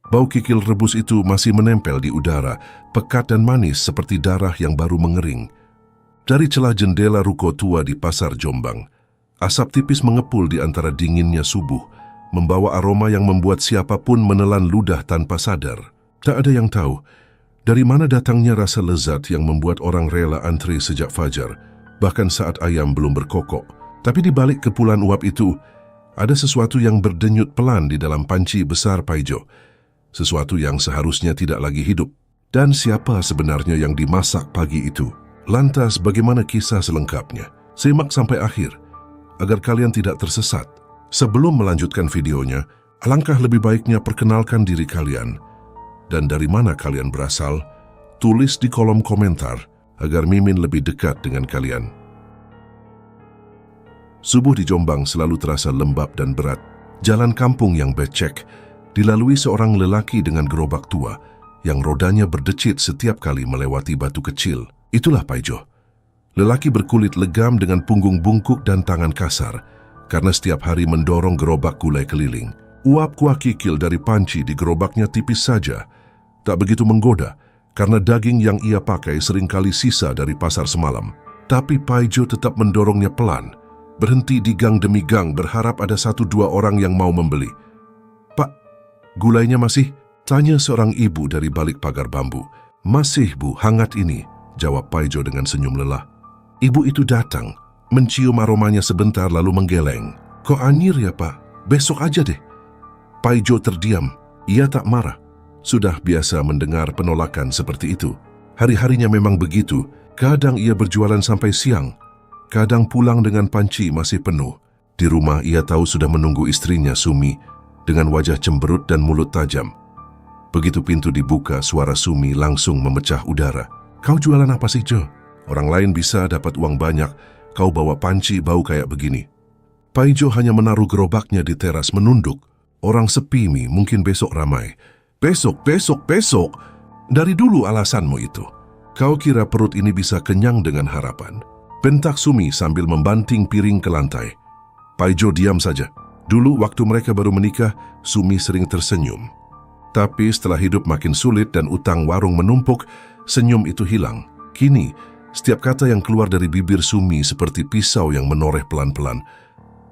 Bau kikil rebus itu masih menempel di udara, pekat dan manis seperti darah yang baru mengering. Dari celah jendela ruko tua di Pasar Jombang, asap tipis mengepul di antara dinginnya subuh, membawa aroma yang membuat siapapun menelan ludah tanpa sadar. Tak ada yang tahu dari mana datangnya rasa lezat yang membuat orang rela antri sejak fajar, bahkan saat ayam belum berkokok. Tapi di balik kepulan uap itu, ada sesuatu yang berdenyut pelan di dalam panci besar Paijo. Sesuatu yang seharusnya tidak lagi hidup. Dan siapa sebenarnya yang dimasak pagi itu? Lantas bagaimana kisah selengkapnya? Simak sampai akhir, agar kalian tidak tersesat. Sebelum melanjutkan videonya, alangkah lebih baiknya perkenalkan diri kalian. Dan dari mana kalian berasal, tulis di kolom komentar agar Mimin lebih dekat dengan kalian. Subuh di Jombang selalu terasa lembab dan berat. Jalan kampung yang becek dilalui seorang lelaki dengan gerobak tua yang rodanya berdecit setiap kali melewati batu kecil. Itulah Paijo. Lelaki berkulit legam dengan punggung bungkuk dan tangan kasar karena setiap hari mendorong gerobak gulai keliling. Uap kuah kikil dari panci di gerobaknya tipis saja, tak begitu menggoda karena daging yang ia pakai seringkali sisa dari pasar semalam. Tapi Paijo tetap mendorongnya pelan, berhenti di gang demi gang berharap ada 1-2 orang yang mau membeli. "Pak, gulainya masih?" tanya seorang ibu dari balik pagar bambu. "Masih, Bu, hangat ini," jawab Paijo dengan senyum lelah. Ibu itu datang, mencium aromanya sebentar lalu menggeleng. "Kok anyir ya, Pak? Besok aja deh." Paijo terdiam. Ia tak marah. Sudah biasa mendengar penolakan seperti itu. Hari-harinya memang begitu. Kadang ia berjualan sampai siang. Kadang pulang dengan panci masih penuh. Di rumah ia tahu sudah menunggu istrinya Sumi dengan wajah cemberut dan mulut tajam. Begitu pintu dibuka, suara Sumi langsung memecah udara. "Kau jualan apa sih, Jo? Orang lain bisa dapat uang banyak, kau bawa panci bau kayak begini." Paijo hanya menaruh gerobaknya di teras menunduk. "Orang sepi, Mi, mungkin besok ramai." "Besok, besok, besok? Dari dulu alasanmu itu. Kau kira perut ini bisa kenyang dengan harapan?" bentak Sumi sambil membanting piring ke lantai. Paijo diam saja. Dulu waktu mereka baru menikah, Sumi sering tersenyum. Tapi setelah hidup makin sulit dan utang warung menumpuk, senyum itu hilang. Kini, setiap kata yang keluar dari bibir Sumi seperti pisau yang menoreh pelan-pelan.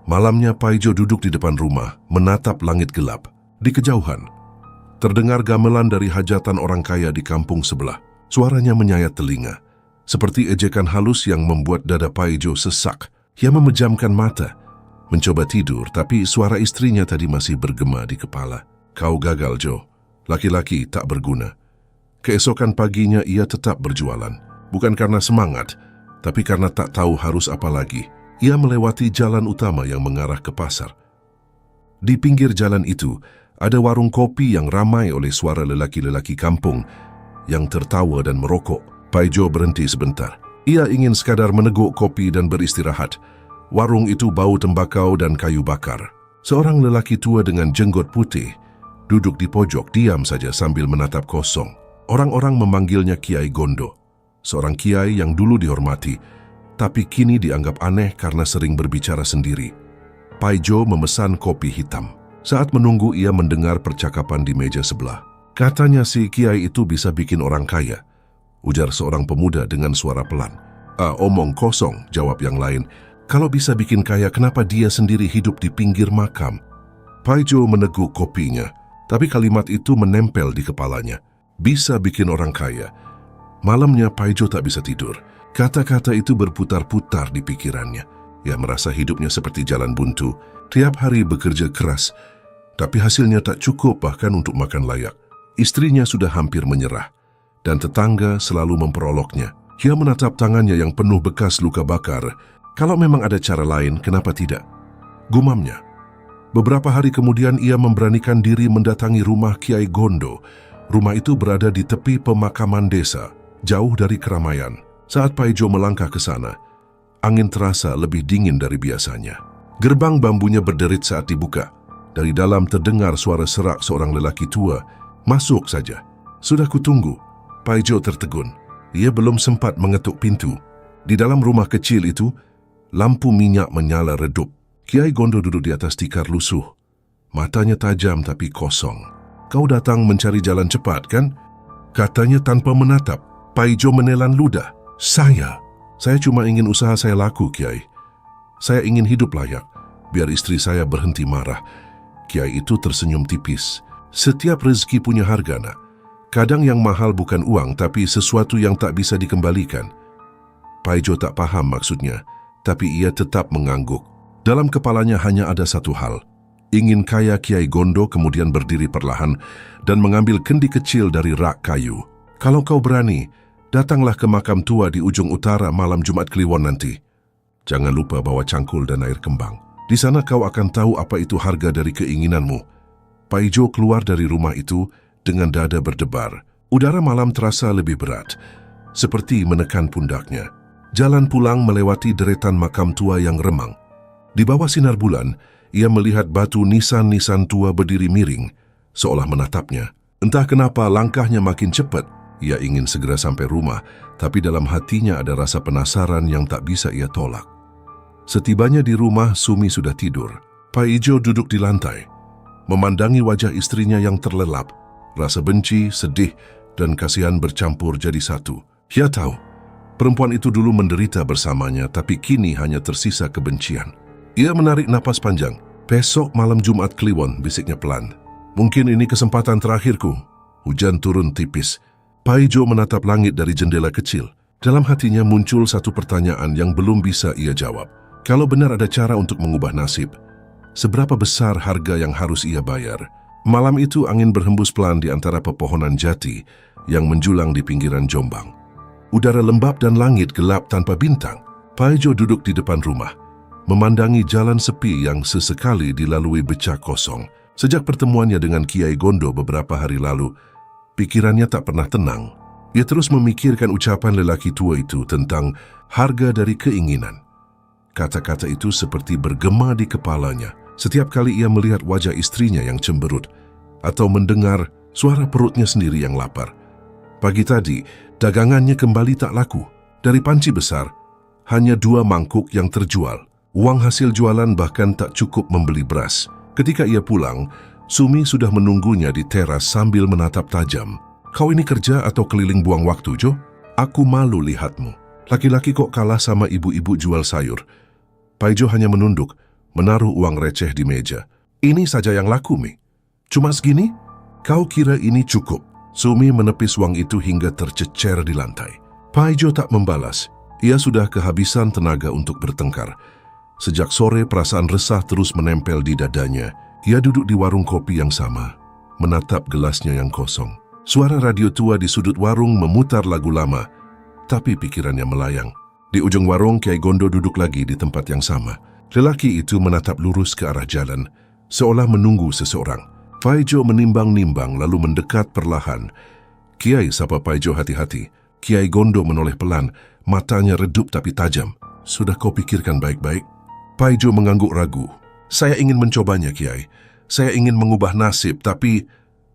Malamnya Paijo duduk di depan rumah, menatap langit gelap. Di kejauhan, terdengar gamelan dari hajatan orang kaya di kampung sebelah. Suaranya menyayat telinga, seperti ejekan halus yang membuat dada Paijo sesak. Ia memejamkan mata, mencoba tidur, tapi suara istrinya tadi masih bergema di kepala. "Kau gagal, Jo. Laki-laki tak berguna." Keesokan paginya ia tetap berjualan. Bukan karena semangat, tapi karena tak tahu harus apa lagi. Ia melewati jalan utama yang mengarah ke pasar. Di pinggir jalan itu, ada warung kopi yang ramai oleh suara lelaki-lelaki kampung yang tertawa dan merokok. Paijo berhenti sebentar. Ia ingin sekadar meneguk kopi dan beristirahat. Warung itu bau tembakau dan kayu bakar. Seorang lelaki tua dengan jenggot putih duduk di pojok diam saja sambil menatap kosong. Orang-orang memanggilnya Kiai Gondo, seorang kiai yang dulu dihormati, tapi kini dianggap aneh karena sering berbicara sendiri. Paijo memesan kopi hitam. Saat menunggu, ia mendengar percakapan di meja sebelah. "Katanya si kiai itu bisa bikin orang kaya," ujar seorang pemuda dengan suara pelan. Omong kosong," jawab yang lain. "Kalau bisa bikin kaya, kenapa dia sendiri hidup di pinggir makam?" Paijo meneguk kopinya, tapi kalimat itu menempel di kepalanya. Bisa bikin orang kaya. Malamnya Paijo tak bisa tidur. Kata-kata itu berputar-putar di pikirannya. Ia merasa hidupnya seperti jalan buntu. Tiap hari bekerja keras, tapi hasilnya tak cukup bahkan untuk makan layak. Istrinya sudah hampir menyerah, dan tetangga selalu memperoloknya. Ia menatap tangannya yang penuh bekas luka bakar. Kalau memang ada cara lain, kenapa tidak? Gumamnya. Beberapa hari kemudian ia memberanikan diri mendatangi rumah Kiai Gondo. Rumah itu berada di tepi pemakaman desa, jauh dari keramaian. Saat Paijo melangkah ke sana, angin terasa lebih dingin dari biasanya. Gerbang bambunya berderit saat dibuka. Dari dalam terdengar suara serak seorang lelaki tua. "Masuk saja." "Sudah kutunggu." Paijo tertegun. Ia belum sempat mengetuk pintu. Di dalam rumah kecil itu, lampu minyak menyala redup. Kiai Gondo duduk di atas tikar lusuh. Matanya tajam tapi kosong. Kau datang mencari jalan cepat, kan? Katanya tanpa menatap. Paijo menelan ludah. Saya cuma ingin usaha saya laku, Kiai. Saya ingin hidup layak, biar istri saya berhenti marah. Kiai itu tersenyum tipis. Setiap rezeki punya harga, nak. Kadang yang mahal bukan uang, tapi sesuatu yang tak bisa dikembalikan. Paijo tak paham maksudnya, tapi ia tetap mengangguk. Dalam kepalanya hanya ada satu hal. Ingin kaya Kiai Gondo, kemudian berdiri perlahan dan mengambil kendi kecil dari rak kayu. Kalau kau berani, datanglah ke makam tua di ujung utara malam Jumat Kliwon nanti. Jangan lupa bawa cangkul dan air kembang. Di sana kau akan tahu apa itu harga dari keinginanmu. Paijo keluar dari rumah itu dengan dada berdebar. Udara malam terasa lebih berat, seperti menekan pundaknya. Jalan pulang melewati deretan makam tua yang remang. Di bawah sinar bulan, ia melihat batu nisan-nisan tua berdiri miring, seolah menatapnya. Entah kenapa langkahnya makin cepat. Ia ingin segera sampai rumah, tapi dalam hatinya ada rasa penasaran yang tak bisa ia tolak. Setibanya di rumah, Sumi sudah tidur. Paijo duduk di lantai, memandangi wajah istrinya yang terlelap. Rasa benci, sedih, dan kasihan bercampur jadi satu. Ia tahu, perempuan itu dulu menderita bersamanya, tapi kini hanya tersisa kebencian. Ia menarik napas panjang. Besok malam Jumat Kliwon, bisiknya pelan. Mungkin ini kesempatan terakhirku. Hujan turun tipis. Paijo menatap langit dari jendela kecil. Dalam hatinya muncul satu pertanyaan yang belum bisa ia jawab. Kalau benar ada cara untuk mengubah nasib, seberapa besar harga yang harus ia bayar? Malam itu angin berhembus pelan di antara pepohonan jati yang menjulang di pinggiran Jombang. Udara lembab dan langit gelap tanpa bintang. Paijo duduk di depan rumah, memandangi jalan sepi yang sesekali dilalui becak kosong. Sejak pertemuannya dengan Kiai Gondo beberapa hari lalu, pikirannya tak pernah tenang. Ia terus memikirkan ucapan lelaki tua itu tentang harga dari keinginan. Kata-kata itu seperti bergema di kepalanya setiap kali ia melihat wajah istrinya yang cemberut atau mendengar suara perutnya sendiri yang lapar. Pagi tadi, dagangannya kembali tak laku. Dari panci besar, hanya 2 mangkuk yang terjual. Uang hasil jualan bahkan tak cukup membeli beras. Ketika ia pulang, Sumi sudah menunggunya di teras sambil menatap tajam. Kau ini kerja atau keliling buang waktu, Jo? Aku malu lihatmu. Laki-laki kok kalah sama ibu-ibu jual sayur. Paijo hanya menunduk, menaruh uang receh di meja. Ini saja yang laku, Mi. Cuma segini? Kau kira ini cukup? Sumi menepis uang itu hingga tercecer di lantai. Paijo tak membalas. Ia sudah kehabisan tenaga untuk bertengkar. Sejak sore perasaan resah terus menempel di dadanya. Ia duduk di warung kopi yang sama, menatap gelasnya yang kosong. Suara radio tua di sudut warung memutar lagu lama, tapi pikirannya melayang. Di ujung warung, Kiai Gondo duduk lagi di tempat yang sama. Lelaki itu menatap lurus ke arah jalan, seolah menunggu seseorang. Paijo menimbang-nimbang lalu mendekat perlahan. Kiai, sapa Paijo hati-hati. Kiai Gondo menoleh pelan, matanya redup tapi tajam. Sudah kau pikirkan baik-baik? Paijo mengangguk ragu. Saya ingin mencobanya, Kiai. Saya ingin mengubah nasib, tapi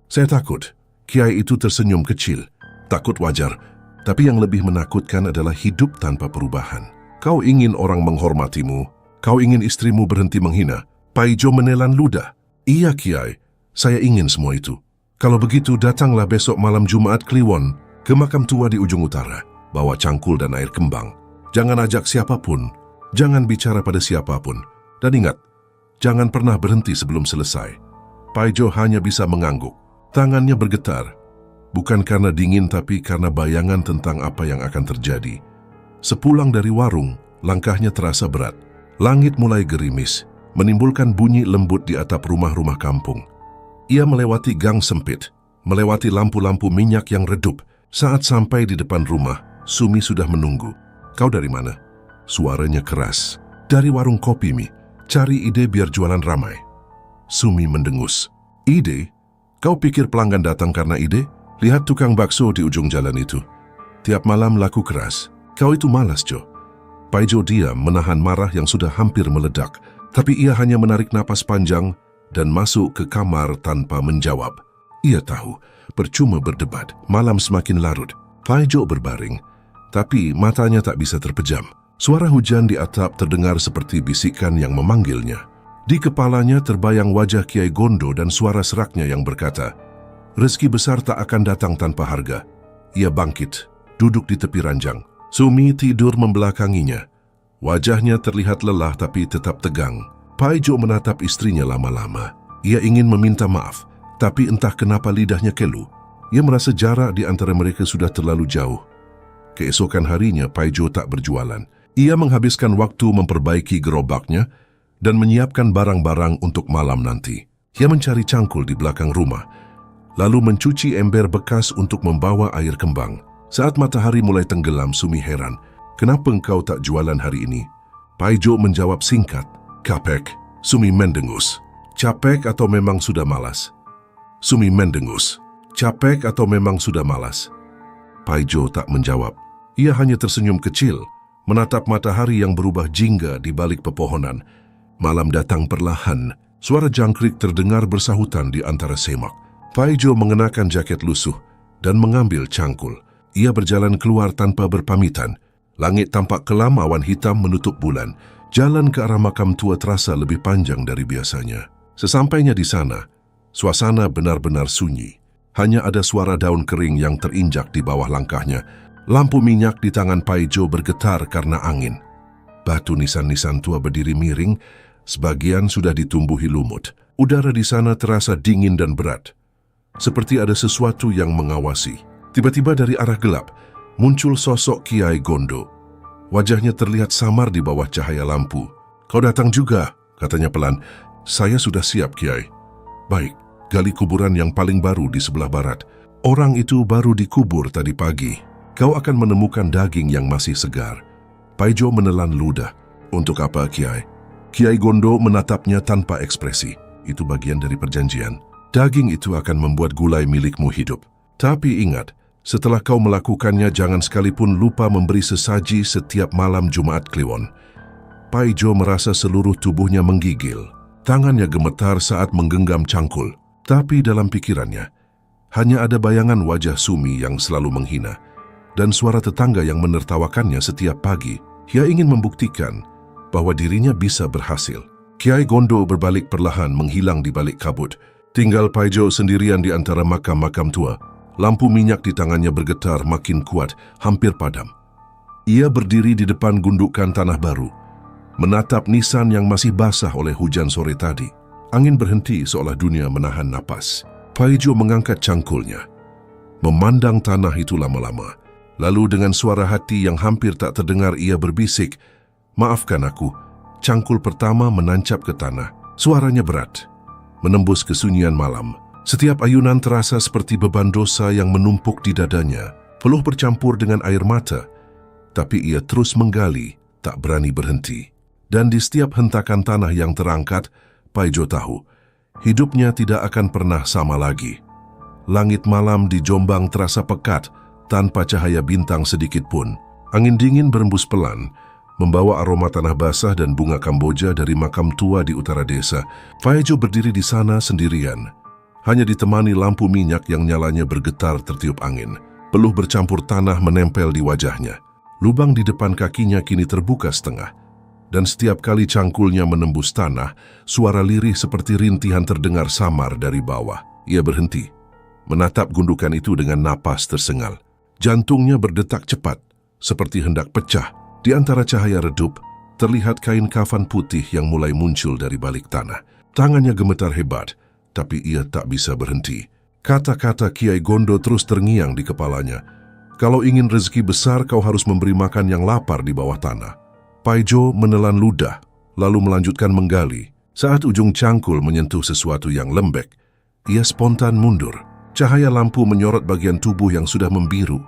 saya takut. Kiai itu tersenyum kecil. Takut wajar, tapi yang lebih menakutkan adalah hidup tanpa perubahan. Kau ingin orang menghormatimu. Kau ingin istrimu berhenti menghina. Paijo menelan ludah. Iya, Kiai. Saya ingin semua itu. Kalau begitu, datanglah besok malam Jumat Kliwon ke makam tua di ujung utara. Bawa cangkul dan air kembang. Jangan ajak siapapun. Jangan bicara pada siapapun. Dan ingat, jangan pernah berhenti sebelum selesai. Paijo hanya bisa mengangguk. Tangannya bergetar. Bukan karena dingin, tapi karena bayangan tentang apa yang akan terjadi. Sepulang dari warung, langkahnya terasa berat. Langit mulai gerimis, menimbulkan bunyi lembut di atap rumah-rumah kampung. Ia melewati gang sempit, melewati lampu-lampu minyak yang redup. Saat sampai di depan rumah, Sumi sudah menunggu. Kau dari mana? Suaranya keras. Dari warung kopi, Mi. Cari ide biar jualan ramai. Sumi mendengus. Ide? Kau pikir pelanggan datang karena ide? Lihat tukang bakso di ujung jalan itu. Tiap malam laku keras. Kau itu malas, Jo. Paijo diam menahan marah yang sudah hampir meledak. Tapi ia hanya menarik napas panjang dan masuk ke kamar tanpa menjawab. Ia tahu, percuma berdebat. Malam semakin larut. Paijo berbaring, tapi matanya tak bisa terpejam. Suara hujan di atap terdengar seperti bisikan yang memanggilnya. Di kepalanya terbayang wajah Kiai Gondo dan suara seraknya yang berkata, Rezeki besar tak akan datang tanpa harga. Ia bangkit, duduk di tepi ranjang. Sumi tidur membelakanginya. Wajahnya terlihat lelah tapi tetap tegang. Paijo menatap istrinya lama-lama. Ia ingin meminta maaf, tapi entah kenapa lidahnya keluh. Ia merasa jarak di antara mereka sudah terlalu jauh. Keesokan harinya, Paijo tak berjualan. Ia menghabiskan waktu memperbaiki gerobaknya dan menyiapkan barang-barang untuk malam nanti. Ia mencari cangkul di belakang rumah, lalu mencuci ember bekas untuk membawa air kembang. Saat matahari mulai tenggelam, Sumi heran. Kenapa engkau tak jualan hari ini? Paijo menjawab singkat. Capek. Sumi mendengus. Capek atau memang sudah malas? Sumi mendengus. Capek atau memang sudah malas? Paijo tak menjawab. Ia hanya tersenyum kecil, menatap matahari yang berubah jingga di balik pepohonan. Malam datang perlahan. Suara jangkrik terdengar bersahutan di antara semak. Paijo mengenakan jaket lusuh dan mengambil cangkul. Ia berjalan keluar tanpa berpamitan. Langit tampak kelam, awan hitam menutup bulan. Jalan ke arah makam tua terasa lebih panjang dari biasanya. Sesampainya di sana, suasana benar-benar sunyi. Hanya ada suara daun kering yang terinjak di bawah langkahnya. Lampu minyak di tangan Paijo bergetar karena angin. Batu nisan-nisan tua berdiri miring, sebagian sudah ditumbuhi lumut. Udara di sana terasa dingin dan berat, seperti ada sesuatu yang mengawasi. Tiba-tiba dari arah gelap, muncul sosok Kiai Gondo. Wajahnya terlihat samar di bawah cahaya lampu. Kau datang juga, katanya pelan. Saya sudah siap, Kiai. Baik, gali kuburan yang paling baru di sebelah barat. Orang itu baru dikubur tadi pagi. Kau akan menemukan daging yang masih segar. Paijo menelan ludah. Untuk apa, Kiai? Kiai Gondo menatapnya tanpa ekspresi. Itu bagian dari perjanjian. Daging itu akan membuat gulai milikmu hidup. Tapi ingat, setelah kau melakukannya, jangan sekalipun lupa memberi sesaji setiap malam Jumat Kliwon. Paijo merasa seluruh tubuhnya menggigil. Tangannya gemetar saat menggenggam cangkul. Tapi dalam pikirannya, hanya ada bayangan wajah Sumi yang selalu menghina dan suara tetangga yang menertawakannya setiap pagi. Ia ingin membuktikan bahwa dirinya bisa berhasil. Kiai Gondo berbalik perlahan menghilang di balik kabut. Tinggal Paijo sendirian di antara makam-makam tua. Lampu minyak di tangannya bergetar makin kuat, hampir padam. Ia berdiri di depan gundukan tanah baru, menatap nisan yang masih basah oleh hujan sore tadi. Angin berhenti seolah dunia menahan napas. Paijo mengangkat cangkulnya, memandang tanah itu lama-lama. Lalu dengan suara hati yang hampir tak terdengar ia berbisik, "Maafkan aku." Cangkul pertama menancap ke tanah. Suaranya berat, menembus kesunyian malam. Setiap ayunan terasa seperti beban dosa yang menumpuk di dadanya. Peluh bercampur dengan air mata, tapi ia terus menggali, tak berani berhenti. Dan di setiap hentakan tanah yang terangkat, Paijo tahu, hidupnya tidak akan pernah sama lagi. Langit malam di Jombang terasa pekat, tanpa cahaya bintang sedikit pun. Angin dingin berembus pelan, membawa aroma tanah basah dan bunga Kamboja dari makam tua di utara desa. Paijo berdiri di sana sendirian, hanya ditemani lampu minyak yang nyalanya bergetar tertiup angin. Peluh bercampur tanah menempel di wajahnya. Lubang di depan kakinya kini terbuka setengah, dan setiap kali cangkulnya menembus tanah, suara lirih seperti rintihan terdengar samar dari bawah. Ia berhenti, menatap gundukan itu dengan napas tersengal. Jantungnya berdetak cepat, seperti hendak pecah. Di antara cahaya redup, terlihat kain kafan putih yang mulai muncul dari balik tanah. Tangannya gemetar hebat, tapi ia tak bisa berhenti. Kata-kata Kiai Gondo terus terngiang di kepalanya. Kalau ingin rezeki besar, kau harus memberi makan yang lapar di bawah tanah. Paijo menelan ludah, lalu melanjutkan menggali. Saat ujung cangkul menyentuh sesuatu yang lembek, ia spontan mundur. Cahaya lampu menyorot bagian tubuh yang sudah membiru.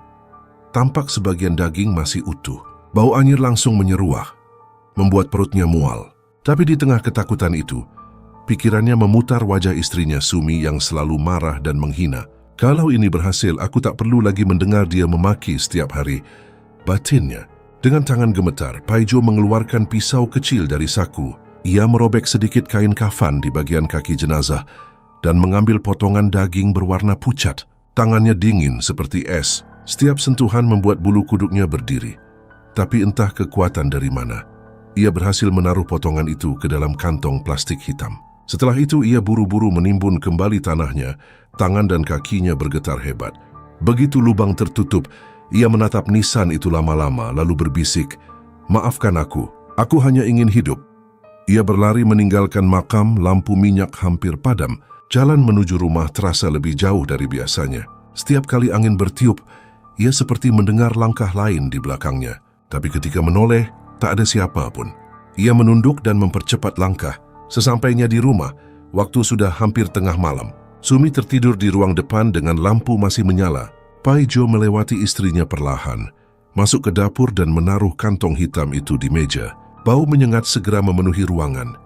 Tampak sebagian daging masih utuh. Bau anyir langsung menyeruah, membuat perutnya mual. Tapi di tengah ketakutan itu, pikirannya memutar wajah istrinya Sumi yang selalu marah dan menghina. Kalau ini berhasil, aku tak perlu lagi mendengar dia memaki setiap hari. Batinnya, dengan tangan gemetar, Paijo mengeluarkan pisau kecil dari saku. Ia merobek sedikit kain kafan di bagian kaki jenazah dan mengambil potongan daging berwarna pucat. Tangannya dingin seperti es. Setiap sentuhan membuat bulu kuduknya berdiri. Tapi entah kekuatan dari mana, ia berhasil menaruh potongan itu ke dalam kantong plastik hitam. Setelah itu ia buru-buru menimbun kembali tanahnya Tangan dan kakinya bergetar hebat. Begitu lubang tertutup, ia menatap nisan itu lama-lama lalu berbisik, "Maafkan aku hanya ingin hidup." Ia berlari meninggalkan makam, lampu minyak hampir padam. Jalan menuju rumah terasa lebih jauh dari biasanya. Setiap kali angin bertiup, ia seperti mendengar langkah lain di belakangnya. Tapi ketika menoleh, tak ada siapa pun. Ia menunduk dan mempercepat langkah. Sesampainya di rumah, waktu sudah hampir tengah malam. Sumi tertidur di ruang depan dengan lampu masih menyala. Paijo melewati istrinya perlahan, masuk ke dapur dan menaruh kantong hitam itu di meja. Bau menyengat segera memenuhi ruangan,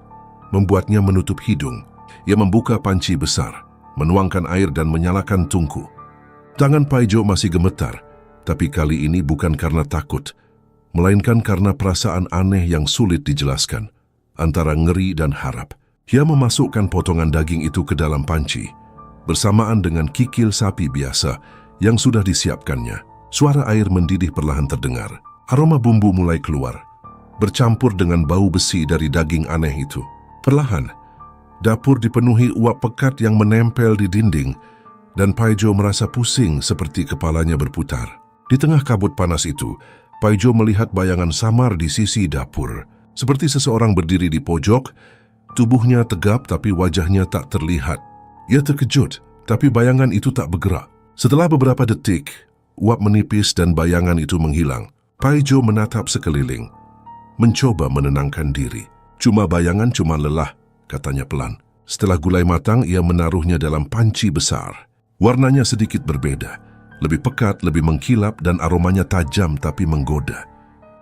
membuatnya menutup hidung. Ia membuka panci besar, menuangkan air dan menyalakan tungku. Tangan Paijo masih gemetar, tapi kali ini bukan karena takut, melainkan karena perasaan aneh yang sulit dijelaskan, antara ngeri dan harap. Ia memasukkan potongan daging itu ke dalam panci, bersamaan dengan kikil sapi biasa yang sudah disiapkannya. Suara air mendidih perlahan terdengar. Aroma bumbu mulai keluar, bercampur dengan bau besi dari daging aneh itu. Perlahan, dapur dipenuhi uap pekat yang menempel di dinding, dan Paijo merasa pusing seperti kepalanya berputar. Di tengah kabut panas itu, Paijo melihat bayangan samar di sisi dapur. Seperti seseorang berdiri di pojok, tubuhnya tegap tapi wajahnya tak terlihat. Ia terkejut, tapi bayangan itu tak bergerak. Setelah beberapa detik, uap menipis dan bayangan itu menghilang. Paijo menatap sekeliling, mencoba menenangkan diri. "Cuma bayangan, cuma lelah," katanya pelan. Setelah gulai matang, ia menaruhnya dalam panci besar. Warnanya sedikit berbeda, lebih pekat, lebih mengkilap, dan aromanya tajam tapi menggoda.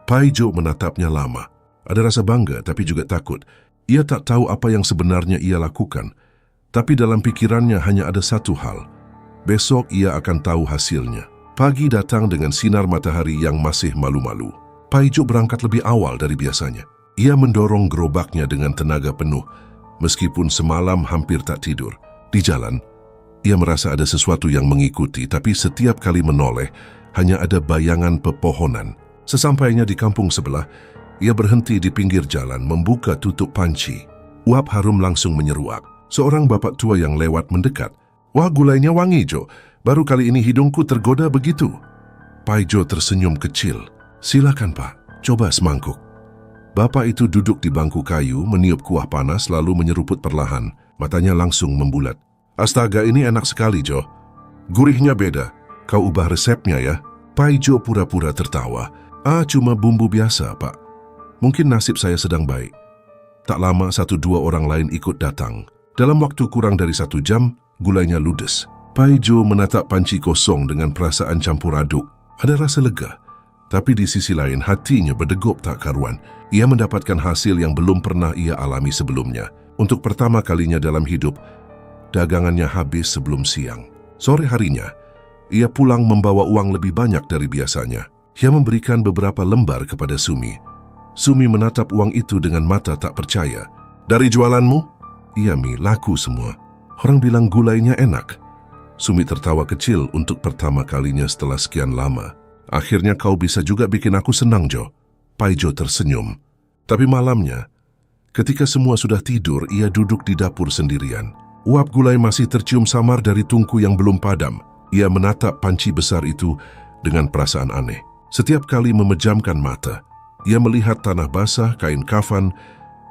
Paijo menatapnya lama. Ada rasa bangga tapi juga takut. Ia tak tahu apa yang sebenarnya ia lakukan, tapi dalam pikirannya hanya ada satu hal. Besok ia akan tahu hasilnya. Pagi datang dengan sinar matahari yang masih malu-malu. Paijo berangkat lebih awal dari biasanya. Ia mendorong gerobaknya dengan tenaga penuh, meskipun semalam hampir tak tidur. Di jalan, ia merasa ada sesuatu yang mengikuti, tapi setiap kali menoleh, hanya ada bayangan pepohonan. Sesampainya di kampung sebelah, ia berhenti di pinggir jalan, membuka tutup panci. Uap harum langsung menyeruak. Seorang bapak tua yang lewat mendekat. "Wah, gulainya wangi, Jo. Baru kali ini hidungku tergoda begitu." Paijo tersenyum kecil. "Silakan, Pak. Coba semangkuk." Bapak itu duduk di bangku kayu, meniup kuah panas lalu menyeruput perlahan. Matanya langsung membulat. "Astaga, ini enak sekali, Jo. Gurihnya beda. Kau ubah resepnya ya?" Paijo pura-pura tertawa. Cuma bumbu biasa, Pak. Mungkin nasib saya sedang baik." Tak lama 1-2 orang lain ikut datang. Dalam waktu kurang dari 1 jam, gulainya ludes. Paijo menatap panci kosong dengan perasaan campur aduk. Ada rasa lega, tapi di sisi lain hatinya berdegup tak karuan. Ia mendapatkan hasil yang belum pernah ia alami sebelumnya. Untuk pertama kalinya dalam hidup, dagangannya habis sebelum siang. Sore harinya, ia pulang membawa uang lebih banyak dari biasanya. Ia memberikan beberapa lembar kepada Sumi. Sumi menatap uang itu dengan mata tak percaya. "Dari jualanmu?" "Iya, Mi, laku semua. Orang bilang gulainya enak." Sumi tertawa kecil untuk pertama kalinya setelah sekian lama. "Akhirnya kau bisa juga bikin aku senang, Jo." Paijo tersenyum. Tapi malamnya, ketika semua sudah tidur, ia duduk di dapur sendirian. Uap gulai masih tercium samar dari tungku yang belum padam. Ia menatap panci besar itu dengan perasaan aneh. Setiap kali memejamkan mata, ia melihat tanah basah, kain kafan,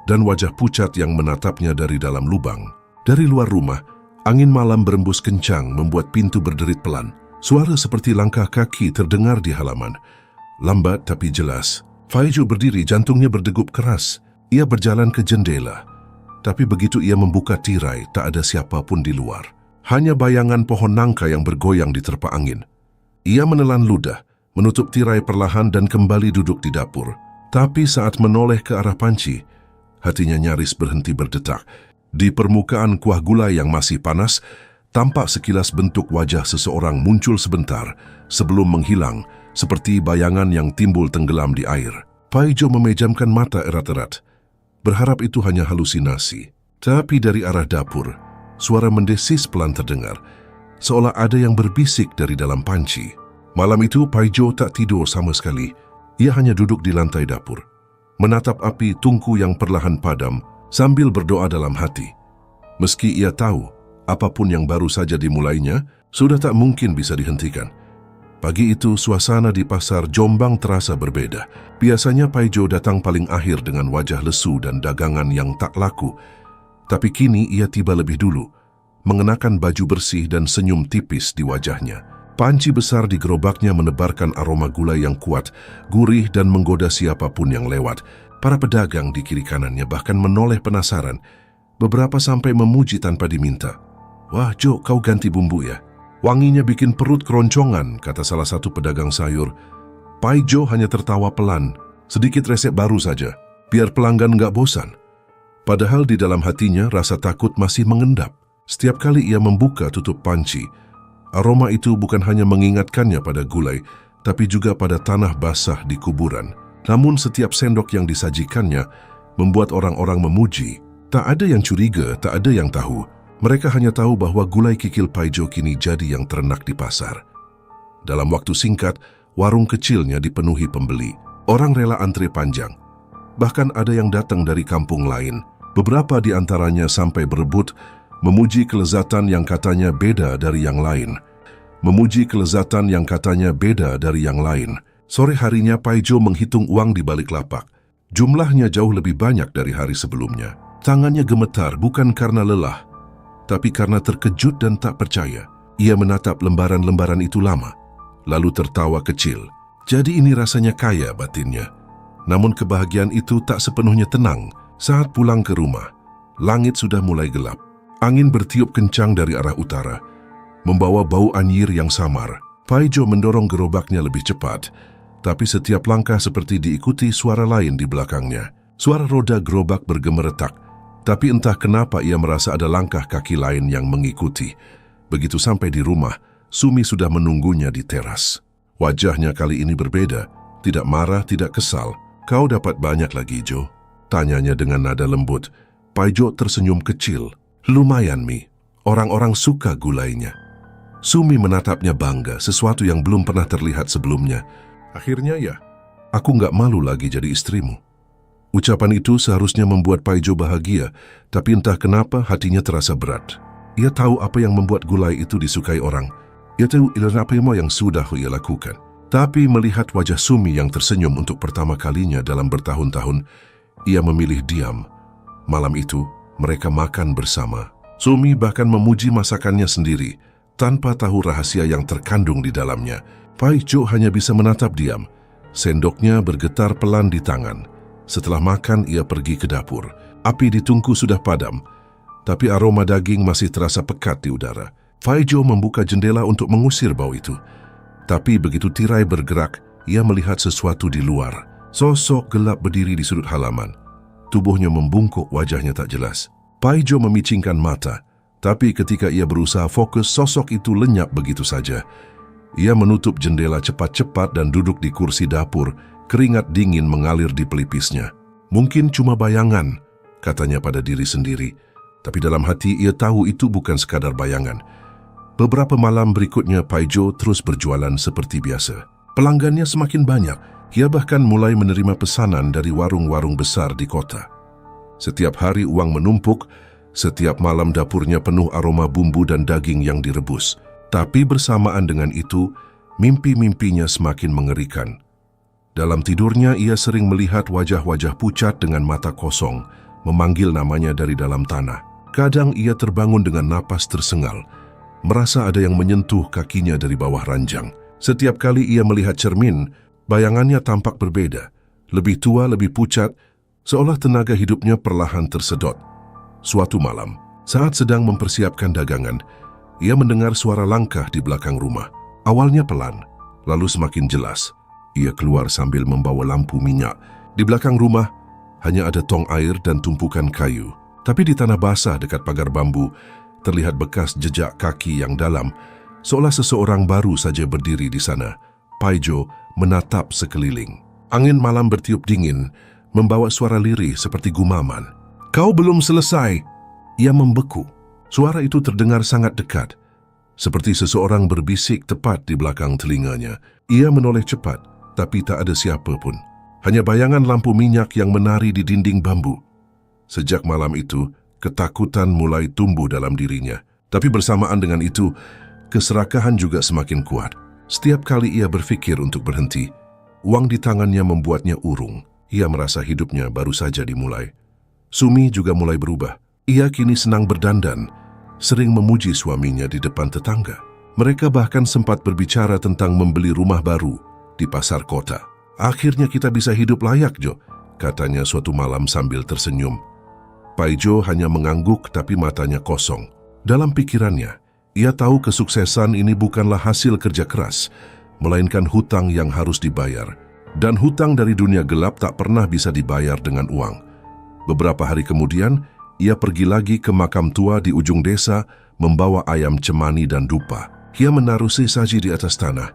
dan wajah pucat yang menatapnya dari dalam lubang. Dari luar rumah, angin malam berembus kencang membuat pintu berderit pelan. Suara seperti langkah kaki terdengar di halaman. Lambat tapi jelas. Paijo berdiri, jantungnya berdegup keras. Ia berjalan ke jendela. Tapi begitu ia membuka tirai, tak ada siapapun di luar. Hanya bayangan pohon nangka yang bergoyang di terpa angin. Ia menelan ludah, menutup tirai perlahan dan kembali duduk di dapur. Tapi saat menoleh ke arah panci, hatinya nyaris berhenti berdetak. Di permukaan kuah gulai yang masih panas, tampak sekilas bentuk wajah seseorang muncul sebentar sebelum menghilang seperti bayangan yang timbul tenggelam di air. Paijo memejamkan mata erat-erat, berharap itu hanya halusinasi. Tapi dari arah dapur, suara mendesis pelan terdengar, seolah ada yang berbisik dari dalam panci. Malam itu Paijo tak tidur sama sekali. Ia hanya duduk di lantai dapur, menatap api tungku yang perlahan padam sambil berdoa dalam hati. Meski ia tahu Apapun yang baru saja dimulainya, sudah tak mungkin bisa dihentikan. Pagi itu, suasana di pasar Jombang terasa berbeda. Biasanya Paijo datang paling akhir dengan wajah lesu dan dagangan yang tak laku. Tapi kini ia tiba lebih dulu, mengenakan baju bersih dan senyum tipis di wajahnya. Panci besar di gerobaknya menebarkan aroma gulai yang kuat, gurih dan menggoda siapapun yang lewat. Para pedagang di kiri kanannya bahkan menoleh penasaran. Beberapa sampai memuji tanpa diminta. "Wah, Jo, kau ganti bumbu ya? Wanginya bikin perut keroncongan," kata salah satu pedagang sayur. Paijo hanya tertawa pelan. "Sedikit resep baru saja, biar pelanggan nggak bosan." Padahal di dalam hatinya rasa takut masih mengendap. Setiap kali ia membuka tutup panci, aroma itu bukan hanya mengingatkannya pada gulai, tapi juga pada tanah basah di kuburan. Namun setiap sendok yang disajikannya membuat orang-orang memuji. Tak ada yang curiga, tak ada yang tahu. Mereka hanya tahu bahwa gulai kikil Paijo kini jadi yang ternak di pasar. Dalam waktu singkat, warung kecilnya dipenuhi pembeli. Orang rela antre panjang. Bahkan ada yang datang dari kampung lain. Beberapa di antaranya sampai berebut, memuji kelezatan yang katanya beda dari yang lain. Sore harinya Paijo menghitung uang di balik lapak. Jumlahnya jauh lebih banyak dari hari sebelumnya. Tangannya gemetar bukan karena lelah, tapi karena terkejut dan tak percaya. Ia menatap lembaran-lembaran itu lama, lalu tertawa kecil. Jadi ini rasanya kaya batinnya. Namun kebahagiaan itu tak sepenuhnya tenang. Saat pulang ke rumah, langit sudah mulai gelap. Angin bertiup kencang dari arah utara, membawa bau anyir yang samar. Paijo mendorong gerobaknya lebih cepat, tapi setiap langkah seperti diikuti suara lain di belakangnya. Suara roda gerobak bergemeretak, tapi entah kenapa ia merasa ada langkah kaki lain yang mengikuti. Begitu sampai di rumah, Sumi sudah menunggunya di teras. Wajahnya kali ini berbeda, tidak marah, tidak kesal. "Kau dapat banyak lagi, Jo?" tanyanya dengan nada lembut. Paijo tersenyum kecil. "Lumayan, Mi. Orang-orang suka gulainya." Sumi menatapnya bangga, sesuatu yang belum pernah terlihat sebelumnya. "Akhirnya ya, aku nggak malu lagi jadi istrimu." Ucapan itu seharusnya membuat Paijo bahagia, tapi entah kenapa hatinya terasa berat. Ia tahu apa yang membuat gulai itu disukai orang. Ia tahu apa yang sudah ia lakukan. Tapi melihat wajah Sumi yang tersenyum untuk pertama kalinya dalam bertahun-tahun, ia memilih diam. Malam itu, mereka makan bersama. Sumi bahkan memuji masakannya sendiri, tanpa tahu rahasia yang terkandung di dalamnya. Paijo hanya bisa menatap diam. Sendoknya bergetar pelan di tangan. Setelah makan, ia pergi ke dapur. Api di tungku sudah padam, tapi aroma daging masih terasa pekat di udara. Paijo membuka jendela untuk mengusir bau itu. Tapi begitu tirai bergerak, ia melihat sesuatu di luar. Sosok gelap berdiri di sudut halaman. Tubuhnya membungkuk, wajahnya tak jelas. Paijo memicingkan mata, tapi ketika ia berusaha fokus, sosok itu lenyap begitu saja. Ia menutup jendela cepat-cepat dan duduk di kursi dapur. Keringat dingin mengalir di pelipisnya. "Mungkin cuma bayangan," katanya pada diri sendiri. Tapi dalam hati ia tahu itu bukan sekadar bayangan. Beberapa malam berikutnya Paijo terus berjualan seperti biasa. Pelanggannya semakin banyak. Ia bahkan mulai menerima pesanan dari warung-warung besar di kota. Setiap hari uang menumpuk, setiap malam dapurnya penuh aroma bumbu dan daging yang direbus. Tapi bersamaan dengan itu, mimpi-mimpinya semakin mengerikan. Dalam tidurnya, ia sering melihat wajah-wajah pucat dengan mata kosong, memanggil namanya dari dalam tanah. Kadang ia terbangun dengan napas tersengal, merasa ada yang menyentuh kakinya dari bawah ranjang. Setiap kali ia melihat cermin, bayangannya tampak berbeda, lebih tua, lebih pucat, seolah tenaga hidupnya perlahan tersedot. Suatu malam, saat sedang mempersiapkan dagangan, ia mendengar suara langkah di belakang rumah. Awalnya pelan, lalu semakin jelas. Ia keluar sambil membawa lampu minyak. Di belakang rumah hanya ada tong air dan tumpukan kayu. Tapi di tanah basah dekat pagar bambu terlihat bekas jejak kaki yang dalam, seolah seseorang baru saja berdiri di sana. Paijo menatap sekeliling. Angin malam bertiup dingin, membawa suara lirih seperti gumaman. "Kau belum selesai!" Ia membeku. Suara itu terdengar sangat dekat, seperti seseorang berbisik tepat di belakang telinganya. Ia menoleh cepat, tapi tak ada siapa pun. Hanya bayangan lampu minyak yang menari di dinding bambu. Sejak malam itu, ketakutan mulai tumbuh dalam dirinya. Tapi bersamaan dengan itu, keserakahan juga semakin kuat. Setiap kali ia berpikir untuk berhenti, uang di tangannya membuatnya urung. Ia merasa hidupnya baru saja dimulai. Sumi juga mulai berubah. Ia kini senang berdandan, sering memuji suaminya di depan tetangga. Mereka bahkan sempat berbicara tentang membeli rumah baru di pasar kota. "Akhirnya kita bisa hidup layak, Jo," katanya suatu malam sambil tersenyum. Paijo hanya mengangguk tapi matanya kosong. Dalam pikirannya, ia tahu kesuksesan ini bukanlah hasil kerja keras, melainkan hutang yang harus dibayar. Dan hutang dari dunia gelap tak pernah bisa dibayar dengan uang. Beberapa hari kemudian, ia pergi lagi ke makam tua di ujung desa, membawa ayam cemani dan dupa. Ia menaruh sesaji di atas tanah,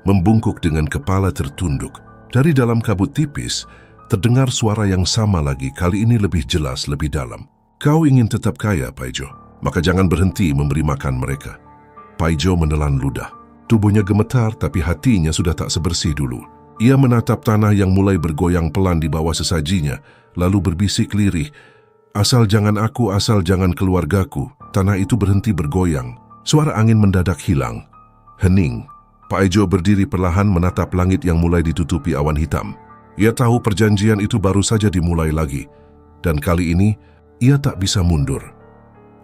membungkuk dengan kepala tertunduk. Dari dalam kabut tipis, terdengar suara yang sama lagi, kali ini lebih jelas, lebih dalam. "Kau ingin tetap kaya, Paijo? Maka jangan berhenti memberi makan mereka." Paijo menelan ludah. Tubuhnya gemetar, tapi hatinya sudah tak sebersih dulu. Ia menatap tanah yang mulai bergoyang pelan di bawah sesajinya, lalu berbisik lirih, "Asal jangan aku, asal jangan keluargaku." Tanah itu berhenti bergoyang. Suara angin mendadak hilang. Hening. Paijo berdiri perlahan menatap langit yang mulai ditutupi awan hitam. Ia tahu perjanjian itu baru saja dimulai lagi. Dan kali ini, ia tak bisa mundur.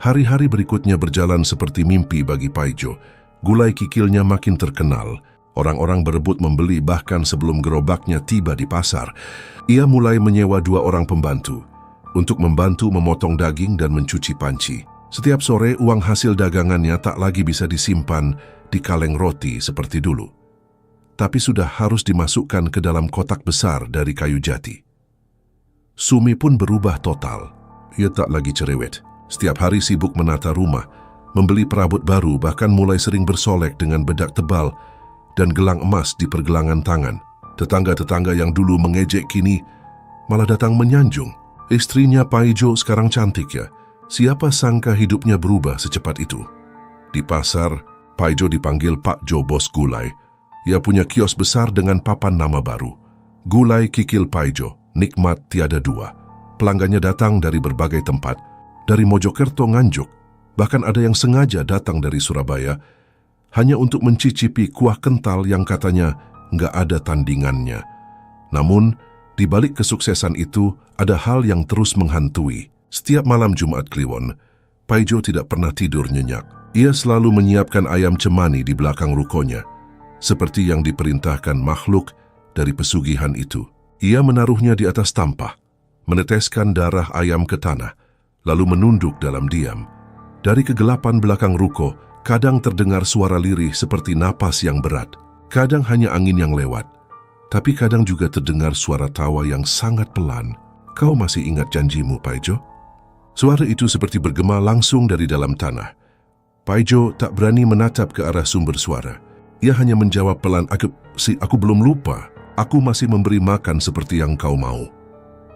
Hari-hari berikutnya berjalan seperti mimpi bagi Paijo. Gulai kikilnya makin terkenal. Orang-orang berebut membeli bahkan sebelum gerobaknya tiba di pasar. Ia mulai menyewa 2 orang pembantu untuk membantu memotong daging dan mencuci panci. Setiap sore uang hasil dagangannya tak lagi bisa disimpan di kaleng roti seperti dulu, tapi sudah harus dimasukkan ke dalam kotak besar dari kayu jati. Sumi pun berubah total. Ia tak lagi cerewet. Setiap hari sibuk menata rumah, membeli perabot baru, bahkan mulai sering bersolek dengan bedak tebal dan gelang emas di pergelangan tangan. Tetangga-tetangga yang dulu mengejek kini malah datang menyanjung. "Istrinya Paijo sekarang cantik ya. Siapa sangka hidupnya berubah secepat itu." Di pasar, Paijo dipanggil Pak Jo, bos gulai. Ia punya kios besar dengan papan nama baru. Gulai Kikil Paijo, nikmat tiada dua. Pelanggannya datang dari berbagai tempat, dari Mojokerto, Nganjuk, bahkan ada yang sengaja datang dari Surabaya, hanya untuk mencicipi kuah kental yang katanya nggak ada tandingannya. Namun, di balik kesuksesan itu, ada hal yang terus menghantui. Setiap malam Jumat Kliwon, Paijo tidak pernah tidur nyenyak. Ia selalu menyiapkan ayam cemani di belakang rukonya, seperti yang diperintahkan makhluk dari pesugihan itu. Ia menaruhnya di atas tampah, meneteskan darah ayam ke tanah, lalu menunduk dalam diam. Dari kegelapan belakang ruko, kadang terdengar suara lirih seperti napas yang berat. Kadang hanya angin yang lewat, tapi kadang juga terdengar suara tawa yang sangat pelan. "Kau masih ingat janjimu, Paijo?" Suara itu seperti bergema langsung dari dalam tanah. Paijo tak berani menatap ke arah sumber suara. Ia hanya menjawab pelan, Aku belum lupa. Aku masih memberi makan seperti yang kau mau."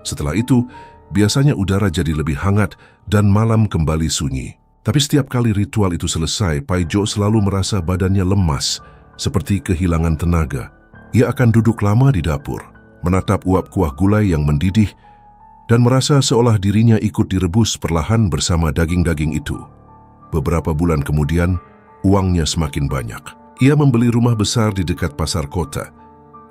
Setelah itu, biasanya udara jadi lebih hangat dan malam kembali sunyi. Tapi setiap kali ritual itu selesai, Paijo selalu merasa badannya lemas, seperti kehilangan tenaga. Ia akan duduk lama di dapur, menatap uap kuah gulai yang mendidih, dan merasa seolah dirinya ikut direbus perlahan bersama daging-daging itu. Beberapa bulan kemudian, uangnya semakin banyak. Ia membeli rumah besar di dekat pasar kota,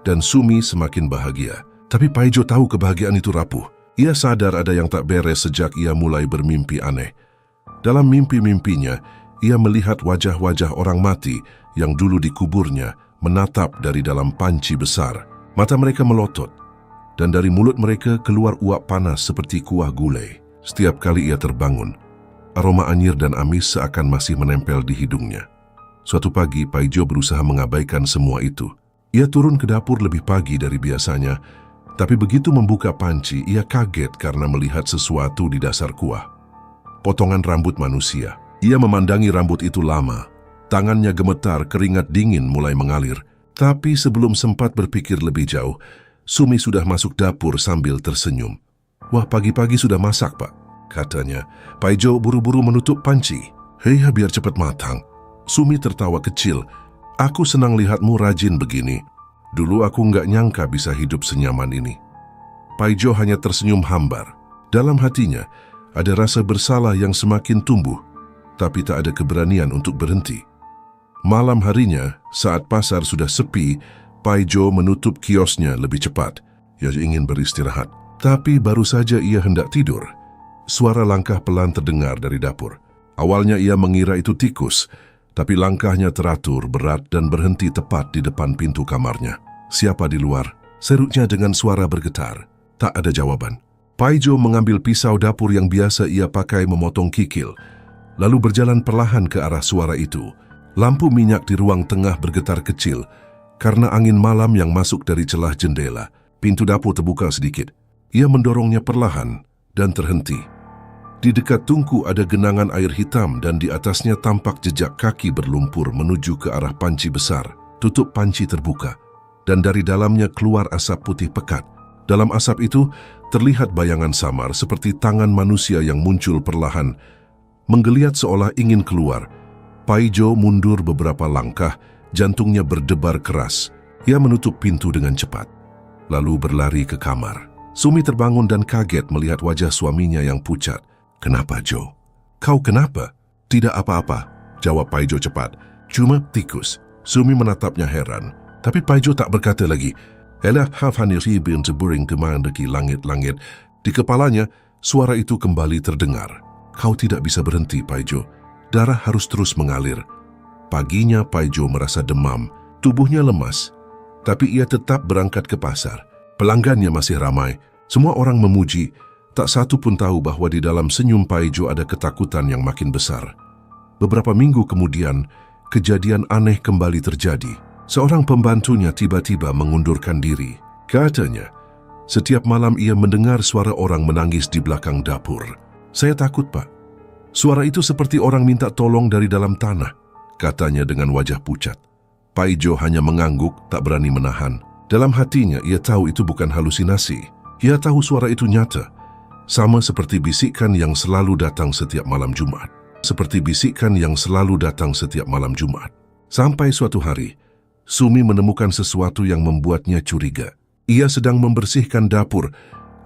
dan Sumi semakin bahagia. Tapi Paijo tahu kebahagiaan itu rapuh. Ia sadar ada yang tak beres sejak ia mulai bermimpi aneh. Dalam mimpi-mimpinya, ia melihat wajah-wajah orang mati yang dulu dikuburnya menatap dari dalam panci besar. Mata mereka melotot, dan dari mulut mereka keluar uap panas seperti kuah gulai. Setiap kali ia terbangun, aroma anyir dan amis seakan masih menempel di hidungnya. Suatu pagi, Paijo berusaha mengabaikan semua itu. Ia turun ke dapur lebih pagi dari biasanya, tapi begitu membuka panci, ia kaget karena melihat sesuatu di dasar kuah. Potongan rambut manusia. Ia memandangi rambut itu lama. Tangannya gemetar, keringat dingin mulai mengalir. Tapi sebelum sempat berpikir lebih jauh, Sumi sudah masuk dapur sambil tersenyum. "Wah, pagi-pagi sudah masak, Pak," katanya. Paijo buru-buru menutup panci. "Hei, biar cepat matang." Sumi tertawa kecil. "Aku senang lihatmu rajin begini. Dulu aku nggak nyangka bisa hidup senyaman ini." Paijo hanya tersenyum hambar. Dalam hatinya, ada rasa bersalah yang semakin tumbuh. tapi tak ada keberanian untuk berhenti. Malam harinya, saat pasar sudah sepi, Paijo menutup kiosnya lebih cepat. Ia ingin beristirahat. Tapi baru saja ia hendak tidur, suara langkah pelan terdengar dari dapur. Awalnya ia mengira itu tikus, tapi langkahnya teratur, berat dan berhenti tepat di depan pintu kamarnya. "Siapa di luar?" Serunya dengan suara bergetar. Tak ada jawaban. Paijo mengambil pisau dapur yang biasa ia pakai memotong kikil, lalu berjalan perlahan ke arah suara itu. Lampu minyak di ruang tengah bergetar kecil karena angin malam yang masuk dari celah jendela. Pintu dapur terbuka sedikit. Ia mendorongnya perlahan dan terhenti. Di dekat tungku ada genangan air hitam dan di atasnya tampak jejak kaki berlumpur menuju ke arah panci besar. Tutup panci terbuka dan dari dalamnya keluar asap putih pekat. Dalam asap itu terlihat bayangan samar seperti tangan manusia yang muncul perlahan, menggeliat seolah ingin keluar. Paijo mundur beberapa langkah, jantungnya berdebar keras. Ia menutup pintu dengan cepat, lalu berlari ke kamar. Sumi terbangun dan kaget melihat wajah suaminya yang pucat. "Kenapa, Jo? Kau kenapa?" "Tidak apa-apa," jawab Paijo cepat. "Cuma tikus." Sumi menatapnya heran, tapi Paijo tak berkata lagi. "Elah hafani ribin terburing kemandaki langit-langit." Di kepalanya, suara itu kembali terdengar. "Kau tidak bisa berhenti, Paijo. Darah harus terus mengalir." Paginya Paijo merasa demam, tubuhnya lemas, tapi ia tetap berangkat ke pasar. Pelanggannya masih ramai, semua orang memuji, tak satu pun tahu bahwa di dalam senyum Paijo ada ketakutan yang makin besar. Beberapa minggu kemudian, kejadian aneh kembali terjadi. Seorang pembantunya tiba-tiba mengundurkan diri. Katanya, setiap malam ia mendengar suara orang menangis di belakang dapur. "Saya takut, Pak. Suara itu seperti orang minta tolong dari dalam tanah," katanya dengan wajah pucat. Paijo hanya mengangguk, tak berani menahan. Dalam hatinya, ia tahu itu bukan halusinasi. Ia tahu suara itu nyata, sama seperti bisikan yang selalu datang setiap malam Jumat. Sampai suatu hari, Sumi menemukan sesuatu yang membuatnya curiga. Ia sedang membersihkan dapur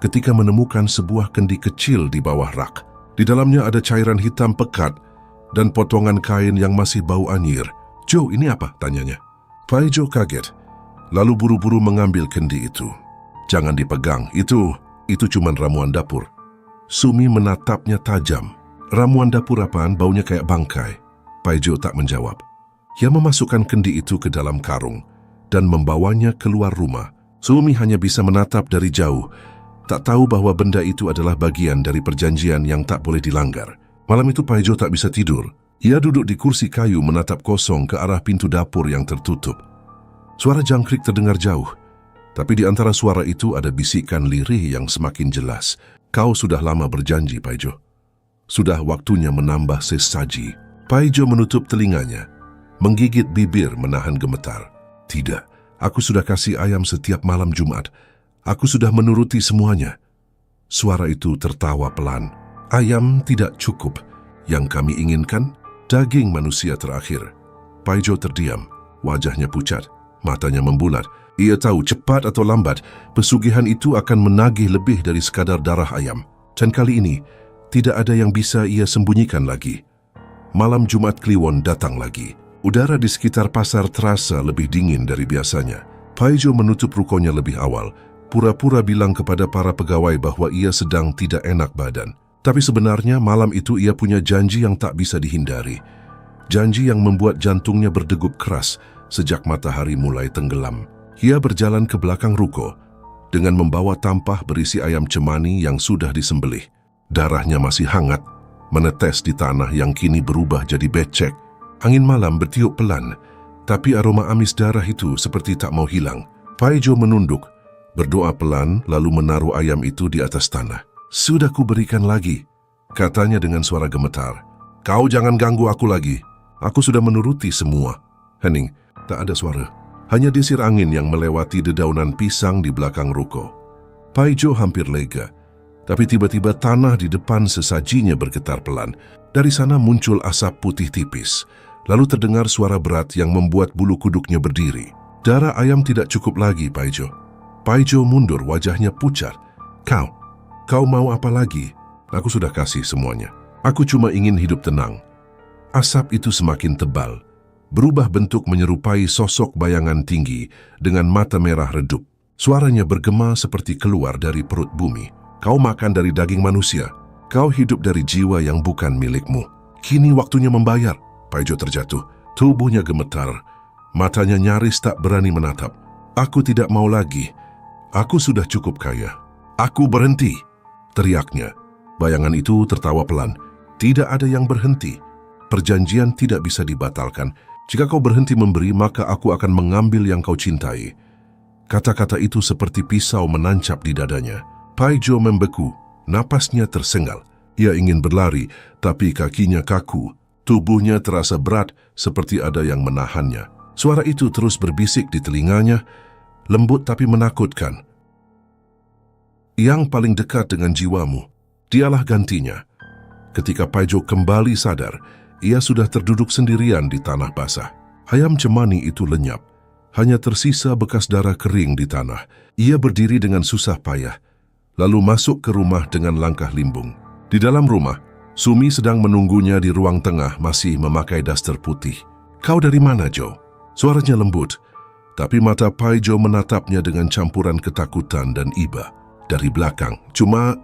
ketika menemukan sebuah kendi kecil di bawah rak. Di dalamnya ada cairan hitam pekat dan potongan kain yang masih bau anyir. "Jo, ini apa?" tanyanya. Paijo kaget, lalu buru-buru mengambil kendi itu. "Jangan dipegang, itu cuma ramuan dapur." Sumi menatapnya tajam. "Ramuan dapur apaan? Baunya kayak bangkai." Paijo tak menjawab. Ia memasukkan kendi itu ke dalam karung dan membawanya keluar rumah. Sumi hanya bisa menatap dari jauh, tak tahu bahwa benda itu adalah bagian dari perjanjian yang tak boleh dilanggar. Malam itu Paijo tak bisa tidur. Ia duduk di kursi kayu menatap kosong ke arah pintu dapur yang tertutup. Suara jangkrik terdengar jauh, tapi di antara suara itu ada bisikan lirih yang semakin jelas. "Kau sudah lama berjanji, Paijo. Sudah waktunya menambah sesaji." Paijo menutup telinganya, menggigit bibir menahan gemetar. "Tidak, aku sudah kasih ayam setiap malam Jumat. Aku sudah menuruti semuanya." Suara itu tertawa pelan. "Ayam tidak cukup. Yang kami inginkan, daging manusia terakhir." Paijo terdiam, wajahnya pucat, matanya membulat. Ia tahu cepat atau lambat, pesugihan itu akan menagih lebih dari sekadar darah ayam. Dan kali ini, tidak ada yang bisa ia sembunyikan lagi. Malam Jumat Kliwon datang lagi. Udara di sekitar pasar terasa lebih dingin dari biasanya. Paijo menutup rukonya lebih awal, pura-pura bilang kepada para pegawai bahwa ia sedang tidak enak badan. Tapi sebenarnya malam itu ia punya janji yang tak bisa dihindari. Janji yang membuat jantungnya berdegup keras sejak matahari mulai tenggelam. Ia berjalan ke belakang ruko dengan membawa tampah berisi ayam cemani yang sudah disembelih. Darahnya masih hangat, menetes di tanah yang kini berubah jadi becek. Angin malam bertiup pelan, tapi aroma amis darah itu seperti tak mau hilang. Paijo menunduk, berdoa pelan lalu menaruh ayam itu di atas tanah. "Sudah kuberikan lagi," katanya dengan suara gemetar. "Kau jangan ganggu aku lagi. Aku sudah menuruti semua." Hening, tak ada suara. Hanya desir angin yang melewati dedaunan pisang di belakang ruko. Paijo hampir lega, tapi tiba-tiba tanah di depan sesajinya bergetar pelan. Dari sana muncul asap putih tipis. Lalu terdengar suara berat yang membuat bulu kuduknya berdiri. "Darah ayam tidak cukup lagi, Paijo." Paijo mundur, wajahnya pucat. Kau mau apa lagi? Aku sudah kasih semuanya. Aku cuma ingin hidup tenang." Asap itu semakin tebal, berubah bentuk menyerupai sosok bayangan tinggi dengan mata merah redup. Suaranya bergema seperti keluar dari perut bumi. Kau makan dari daging manusia. Kau hidup dari jiwa yang bukan milikmu. Kini waktunya membayar. Paijo terjatuh. Tubuhnya gemetar. Matanya nyaris tak berani menatap. Aku tidak mau lagi. Aku sudah cukup kaya. Aku berhenti, teriaknya. Bayangan itu tertawa pelan. Tidak ada yang berhenti. Perjanjian tidak bisa dibatalkan. Jika kau berhenti memberi, maka aku akan mengambil yang kau cintai. Kata-kata itu seperti pisau menancap di dadanya. Paijo membeku, napasnya tersengal. Ia ingin berlari, tapi kakinya kaku. Tubuhnya terasa berat seperti ada yang menahannya. Suara itu terus berbisik di telinganya, lembut tapi menakutkan. Yang paling dekat dengan jiwamu, dialah gantinya. Ketika Paijo kembali sadar, ia sudah terduduk sendirian di tanah basah. Ayam cemani itu lenyap. Hanya tersisa bekas darah kering di tanah. Ia berdiri dengan susah payah, lalu masuk ke rumah dengan langkah limbung. Di dalam rumah, Sumi sedang menunggunya di ruang tengah masih memakai daster putih. Kau dari mana, Jo? Suaranya lembut, tapi mata Paijo menatapnya dengan campuran ketakutan dan iba. Dari belakang, cuma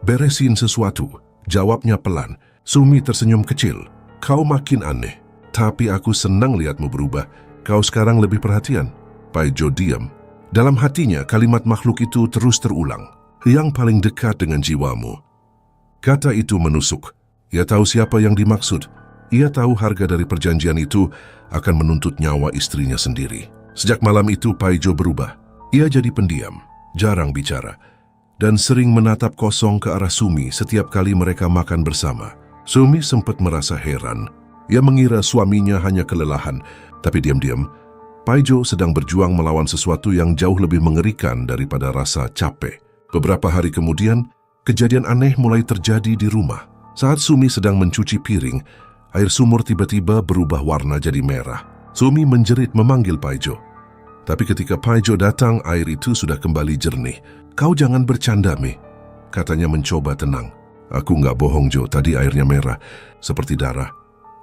beresin sesuatu, jawabnya pelan. Sumi tersenyum kecil. Kau makin aneh, tapi aku senang lihatmu berubah. Kau sekarang lebih perhatian. Paijo diam. Dalam hatinya, kalimat makhluk itu terus terulang. Yang paling dekat dengan jiwamu. Kata itu menusuk. Ia tahu siapa yang dimaksud. Ia tahu harga dari perjanjian itu akan menuntut nyawa istrinya sendiri. Sejak malam itu, Paijo berubah. Ia jadi pendiam, jarang bicara, dan sering menatap kosong ke arah Sumi setiap kali mereka makan bersama. Sumi sempat merasa heran. Ia mengira suaminya hanya kelelahan, tapi diam-diam, Paijo sedang berjuang melawan sesuatu yang jauh lebih mengerikan daripada rasa capek. Beberapa hari kemudian, kejadian aneh mulai terjadi di rumah. Saat Sumi sedang mencuci piring, air sumur tiba-tiba berubah warna jadi merah. Sumi menjerit memanggil Paijo. Tapi ketika Paijo datang, air itu sudah kembali jernih. Kau jangan bercanda, Mi, katanya mencoba tenang. Aku nggak bohong, Jo, tadi airnya merah, seperti darah.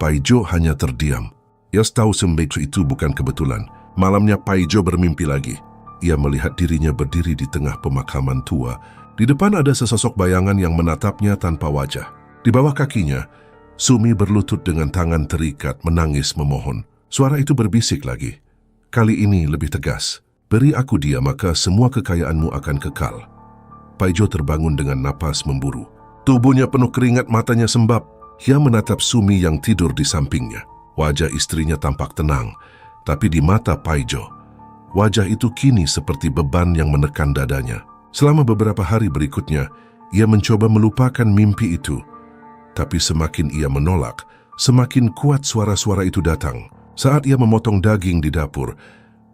Paijo hanya terdiam. Ia tahu sembeku itu bukan kebetulan. Malamnya Paijo bermimpi lagi. Ia melihat dirinya berdiri di tengah pemakaman tua. Di depan ada sesosok bayangan yang menatapnya tanpa wajah. Di bawah kakinya, Sumi berlutut dengan tangan terikat menangis memohon. Suara itu berbisik lagi. Kali ini lebih tegas. Beri aku dia, maka semua kekayaanmu akan kekal. Paijo terbangun dengan napas memburu. Tubuhnya penuh keringat, matanya sembab. Ia menatap Sumi yang tidur di sampingnya. Wajah istrinya tampak tenang, tapi di mata Paijo, wajah itu kini seperti beban yang menekan dadanya. Selama beberapa hari berikutnya, ia mencoba melupakan mimpi itu. Tapi semakin ia menolak, semakin kuat suara-suara itu datang. Saat ia memotong daging di dapur,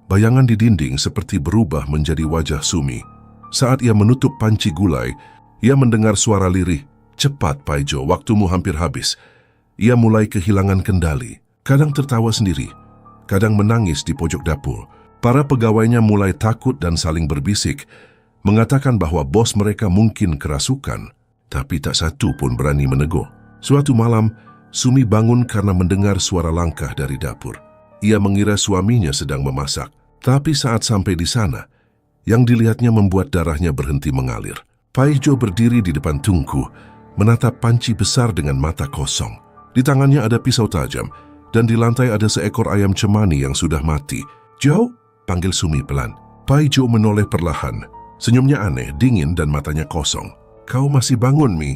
bayangan di dinding seperti berubah menjadi wajah Sumi. Saat ia menutup panci gulai, ia mendengar suara lirih. Cepat, Paijo, waktumu hampir habis. Ia mulai kehilangan kendali. Kadang tertawa sendiri, kadang menangis di pojok dapur. Para pegawainya mulai takut dan saling berbisik, mengatakan bahwa bos mereka mungkin kerasukan, tapi tak satu pun berani menegur. Suatu malam, Sumi bangun karena mendengar suara langkah dari dapur. Ia mengira suaminya sedang memasak, tapi saat sampai di sana, yang dilihatnya membuat darahnya berhenti mengalir. Paijo berdiri di depan tungku, menatap panci besar dengan mata kosong. Di tangannya ada pisau tajam, dan di lantai ada seekor ayam cemani yang sudah mati. Jo, panggil Sumi pelan. Paijo menoleh perlahan. Senyumnya aneh, dingin dan matanya kosong. Kau masih bangun, Mi?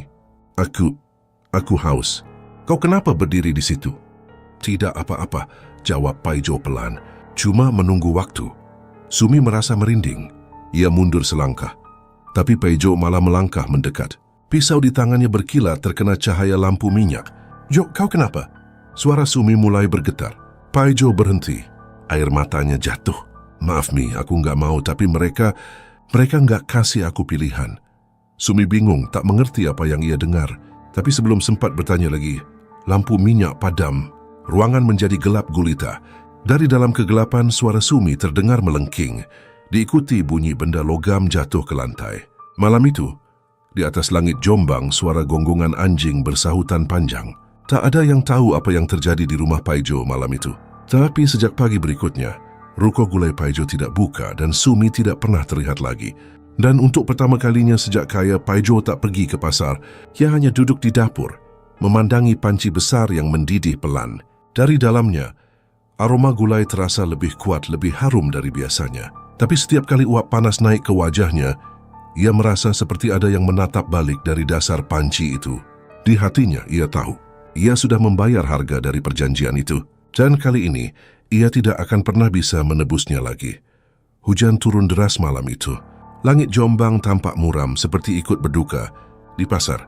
Aku haus. Kau kenapa berdiri di situ? Tidak apa-apa, jawab Paijo pelan. Cuma menunggu waktu. Sumi merasa merinding. Ia mundur selangkah. Tapi Paijo malah melangkah mendekat. Pisau di tangannya berkilat terkena cahaya lampu minyak. Jo, kau kenapa? Suara Sumi mulai bergetar. Paijo berhenti. Air matanya jatuh. Maaf, Mi, aku nggak mau, tapi mereka nggak kasih aku pilihan. Sumi bingung, tak mengerti apa yang ia dengar. Tapi sebelum sempat bertanya lagi, lampu minyak padam. Ruangan menjadi gelap gulita. Dari dalam kegelapan, suara Sumi terdengar melengking, diikuti bunyi benda logam jatuh ke lantai. Malam itu, di atas langit Jombang, suara gonggongan anjing bersahutan panjang. Tak ada yang tahu apa yang terjadi di rumah Paijo malam itu. Tapi sejak pagi berikutnya, ruko gulai Paijo tidak buka dan Sumi tidak pernah terlihat lagi. Dan untuk pertama kalinya sejak kaya, Paijo tak pergi ke pasar. Ia hanya duduk di dapur, memandangi panci besar yang mendidih pelan. Dari dalamnya, aroma gulai terasa lebih kuat, lebih harum dari biasanya. Tapi setiap kali uap panas naik ke wajahnya, ia merasa seperti ada yang menatap balik dari dasar panci itu. Di hatinya, ia tahu, ia sudah membayar harga dari perjanjian itu. Dan kali ini, ia tidak akan pernah bisa menebusnya lagi. Hujan turun deras malam itu. Langit Jombang tampak muram seperti ikut berduka. Di pasar,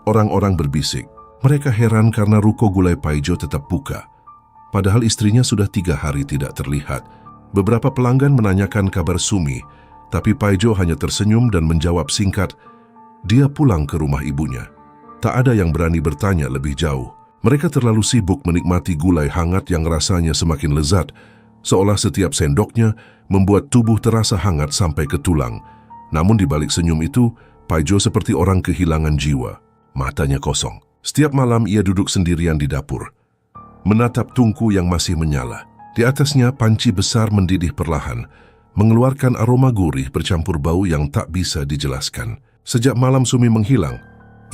orang-orang berbisik. Mereka heran karena ruko gulai Paijo tetap buka. Padahal istrinya sudah 3 hari tidak terlihat. Beberapa pelanggan menanyakan kabar Sumi, tapi Paijo hanya tersenyum dan menjawab singkat, dia pulang ke rumah ibunya. Tak ada yang berani bertanya lebih jauh. Mereka terlalu sibuk menikmati gulai hangat yang rasanya semakin lezat, seolah setiap sendoknya membuat tubuh terasa hangat sampai ke tulang. Namun di balik senyum itu, Paijo seperti orang kehilangan jiwa. Matanya kosong. Setiap malam ia duduk sendirian di dapur, menatap tungku yang masih menyala. Di atasnya panci besar mendidih perlahan, mengeluarkan aroma gurih bercampur bau yang tak bisa dijelaskan. Sejak malam Sumi menghilang,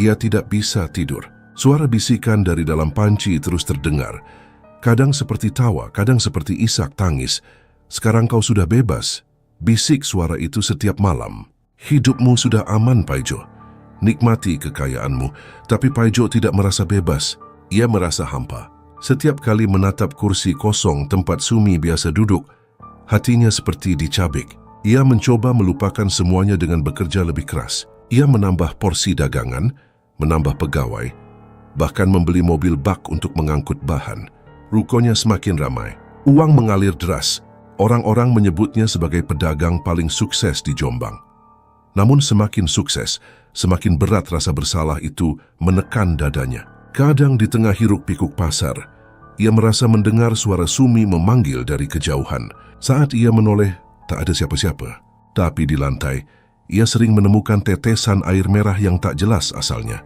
ia tidak bisa tidur. Suara bisikan dari dalam panci terus terdengar. Kadang seperti tawa, kadang seperti isak tangis. Sekarang kau sudah bebas. Bisik suara itu setiap malam. Hidupmu sudah aman, Paijo. Nikmati kekayaanmu. Tapi Paijo tidak merasa bebas. Ia merasa hampa. Setiap kali menatap kursi kosong tempat Sumi biasa duduk, hatinya seperti dicabik. Ia mencoba melupakan semuanya dengan bekerja lebih keras. Ia menambah porsi dagangan, menambah pegawai, bahkan membeli mobil bak untuk mengangkut bahan. Rukonya semakin ramai. Uang mengalir deras. Orang-orang menyebutnya sebagai pedagang paling sukses di Jombang. Namun semakin sukses, semakin berat rasa bersalah itu menekan dadanya. Kadang di tengah hiruk-pikuk pasar, ia merasa mendengar suara Sumi memanggil dari kejauhan. Saat ia menoleh, tak ada siapa-siapa. Tapi di lantai, ia sering menemukan tetesan air merah yang tak jelas asalnya.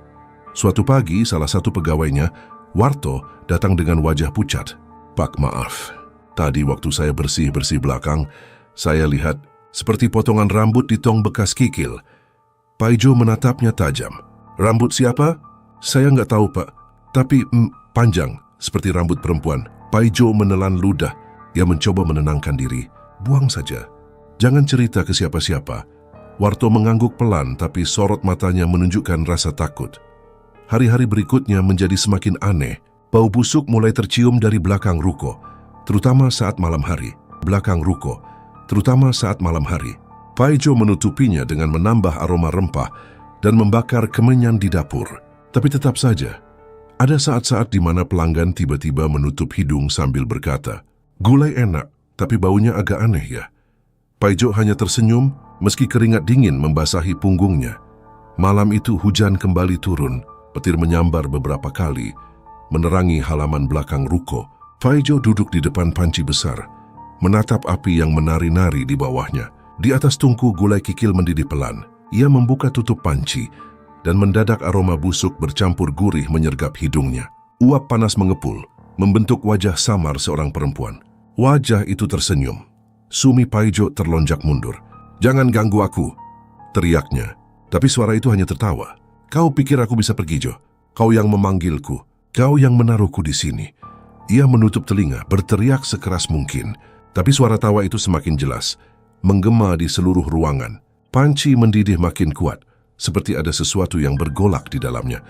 Suatu pagi, salah satu pegawainya, Warto, datang dengan wajah pucat. Pak, maaf. Tadi waktu saya bersih-bersih belakang, saya lihat seperti potongan rambut di tong bekas kikil. Paijo menatapnya tajam. Rambut siapa? Saya nggak tahu, Pak. Tapi panjang, seperti rambut perempuan. Paijo menelan ludah. Ia mencoba menenangkan diri. Buang saja. Jangan cerita ke siapa-siapa. Warto mengangguk pelan, tapi sorot matanya menunjukkan rasa takut. Hari-hari berikutnya menjadi semakin aneh. Bau busuk mulai tercium dari belakang ruko, terutama saat malam hari. Paijo menutupinya dengan menambah aroma rempah dan membakar kemenyan di dapur. Tapi tetap saja, ada saat-saat di mana pelanggan tiba-tiba menutup hidung sambil berkata, gulai enak, tapi baunya agak aneh ya. Paijo hanya tersenyum meski keringat dingin membasahi punggungnya. Malam itu hujan kembali turun, petir menyambar beberapa kali, menerangi halaman belakang ruko. Paijo duduk di depan panci besar, menatap api yang menari-nari di bawahnya. Di atas tungku gulai kikil mendidih pelan. Ia membuka tutup panci, dan mendadak aroma busuk bercampur gurih menyergap hidungnya. Uap panas mengepul, membentuk wajah samar seorang perempuan. Wajah itu tersenyum. Sumi Paijo terlonjak mundur. Jangan ganggu aku, teriaknya. Tapi suara itu hanya tertawa. Kau pikir aku bisa pergi, Jo? Kau yang memanggilku. Kau yang menaruhku di sini. Ia menutup telinga, berteriak sekeras mungkin. Tapi suara tawa itu semakin jelas, menggema di seluruh ruangan. Panci mendidih makin kuat, seperti ada sesuatu yang bergolak di dalamnya.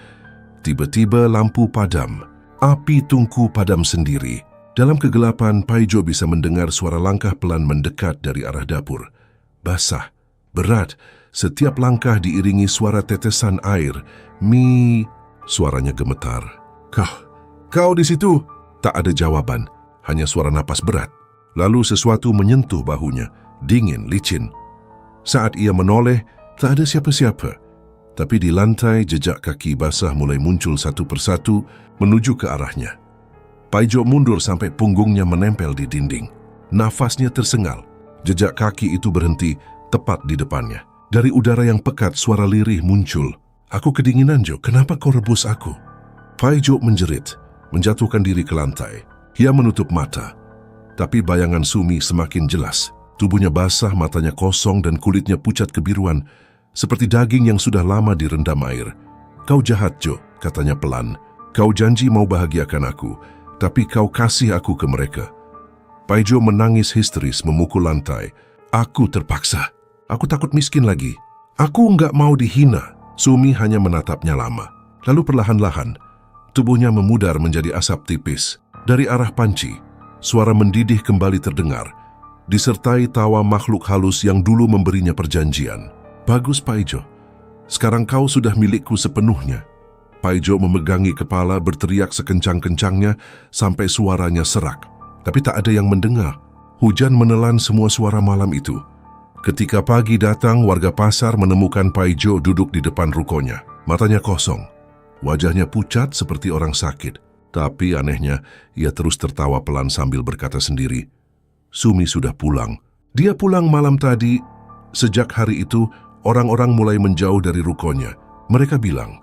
Tiba-tiba lampu padam. Api tungku padam sendiri. Dalam kegelapan, Paijo bisa mendengar suara langkah pelan mendekat dari arah dapur. Basah, berat, setiap langkah diiringi suara tetesan air. Mi, suaranya gemetar. Kau di situ? Tak ada jawaban, hanya suara napas berat. Lalu sesuatu menyentuh bahunya, dingin, licin. Saat ia menoleh, tak ada siapa-siapa. Tapi di lantai, jejak kaki basah mulai muncul satu persatu menuju ke arahnya. Paijo mundur sampai punggungnya menempel di dinding. Nafasnya tersengal. Jejak kaki itu berhenti tepat di depannya. Dari udara yang pekat, suara lirih muncul. Aku kedinginan, Jo. Kenapa kau rebus aku? Paijo menjerit, menjatuhkan diri ke lantai. Ia menutup mata. Tapi bayangan Sumi semakin jelas. Tubuhnya basah, matanya kosong dan kulitnya pucat kebiruan, seperti daging yang sudah lama direndam air. "Kau jahat, Jo," katanya pelan. "Kau janji mau bahagiakan aku, tapi kau kasih aku ke mereka." Paijo menangis histeris memukul lantai. "Aku terpaksa. Aku takut miskin lagi. Aku enggak mau dihina." Sumi hanya menatapnya lama. Lalu perlahan-lahan, tubuhnya memudar menjadi asap tipis. Dari arah panci, suara mendidih kembali terdengar, disertai tawa makhluk halus yang dulu memberinya perjanjian. "Bagus, Paijo. Sekarang kau sudah milikku sepenuhnya." Paijo memegangi kepala, berteriak sekencang-kencangnya sampai suaranya serak. Tapi tak ada yang mendengar. Hujan menelan semua suara malam itu. Ketika pagi datang, warga pasar menemukan Paijo duduk di depan rukonya. Matanya kosong, wajahnya pucat seperti orang sakit. Tapi anehnya, ia terus tertawa pelan sambil berkata sendiri, "Sumi sudah pulang. Dia pulang malam tadi." Sejak hari itu, orang-orang mulai menjauh dari rukonya. Mereka bilang,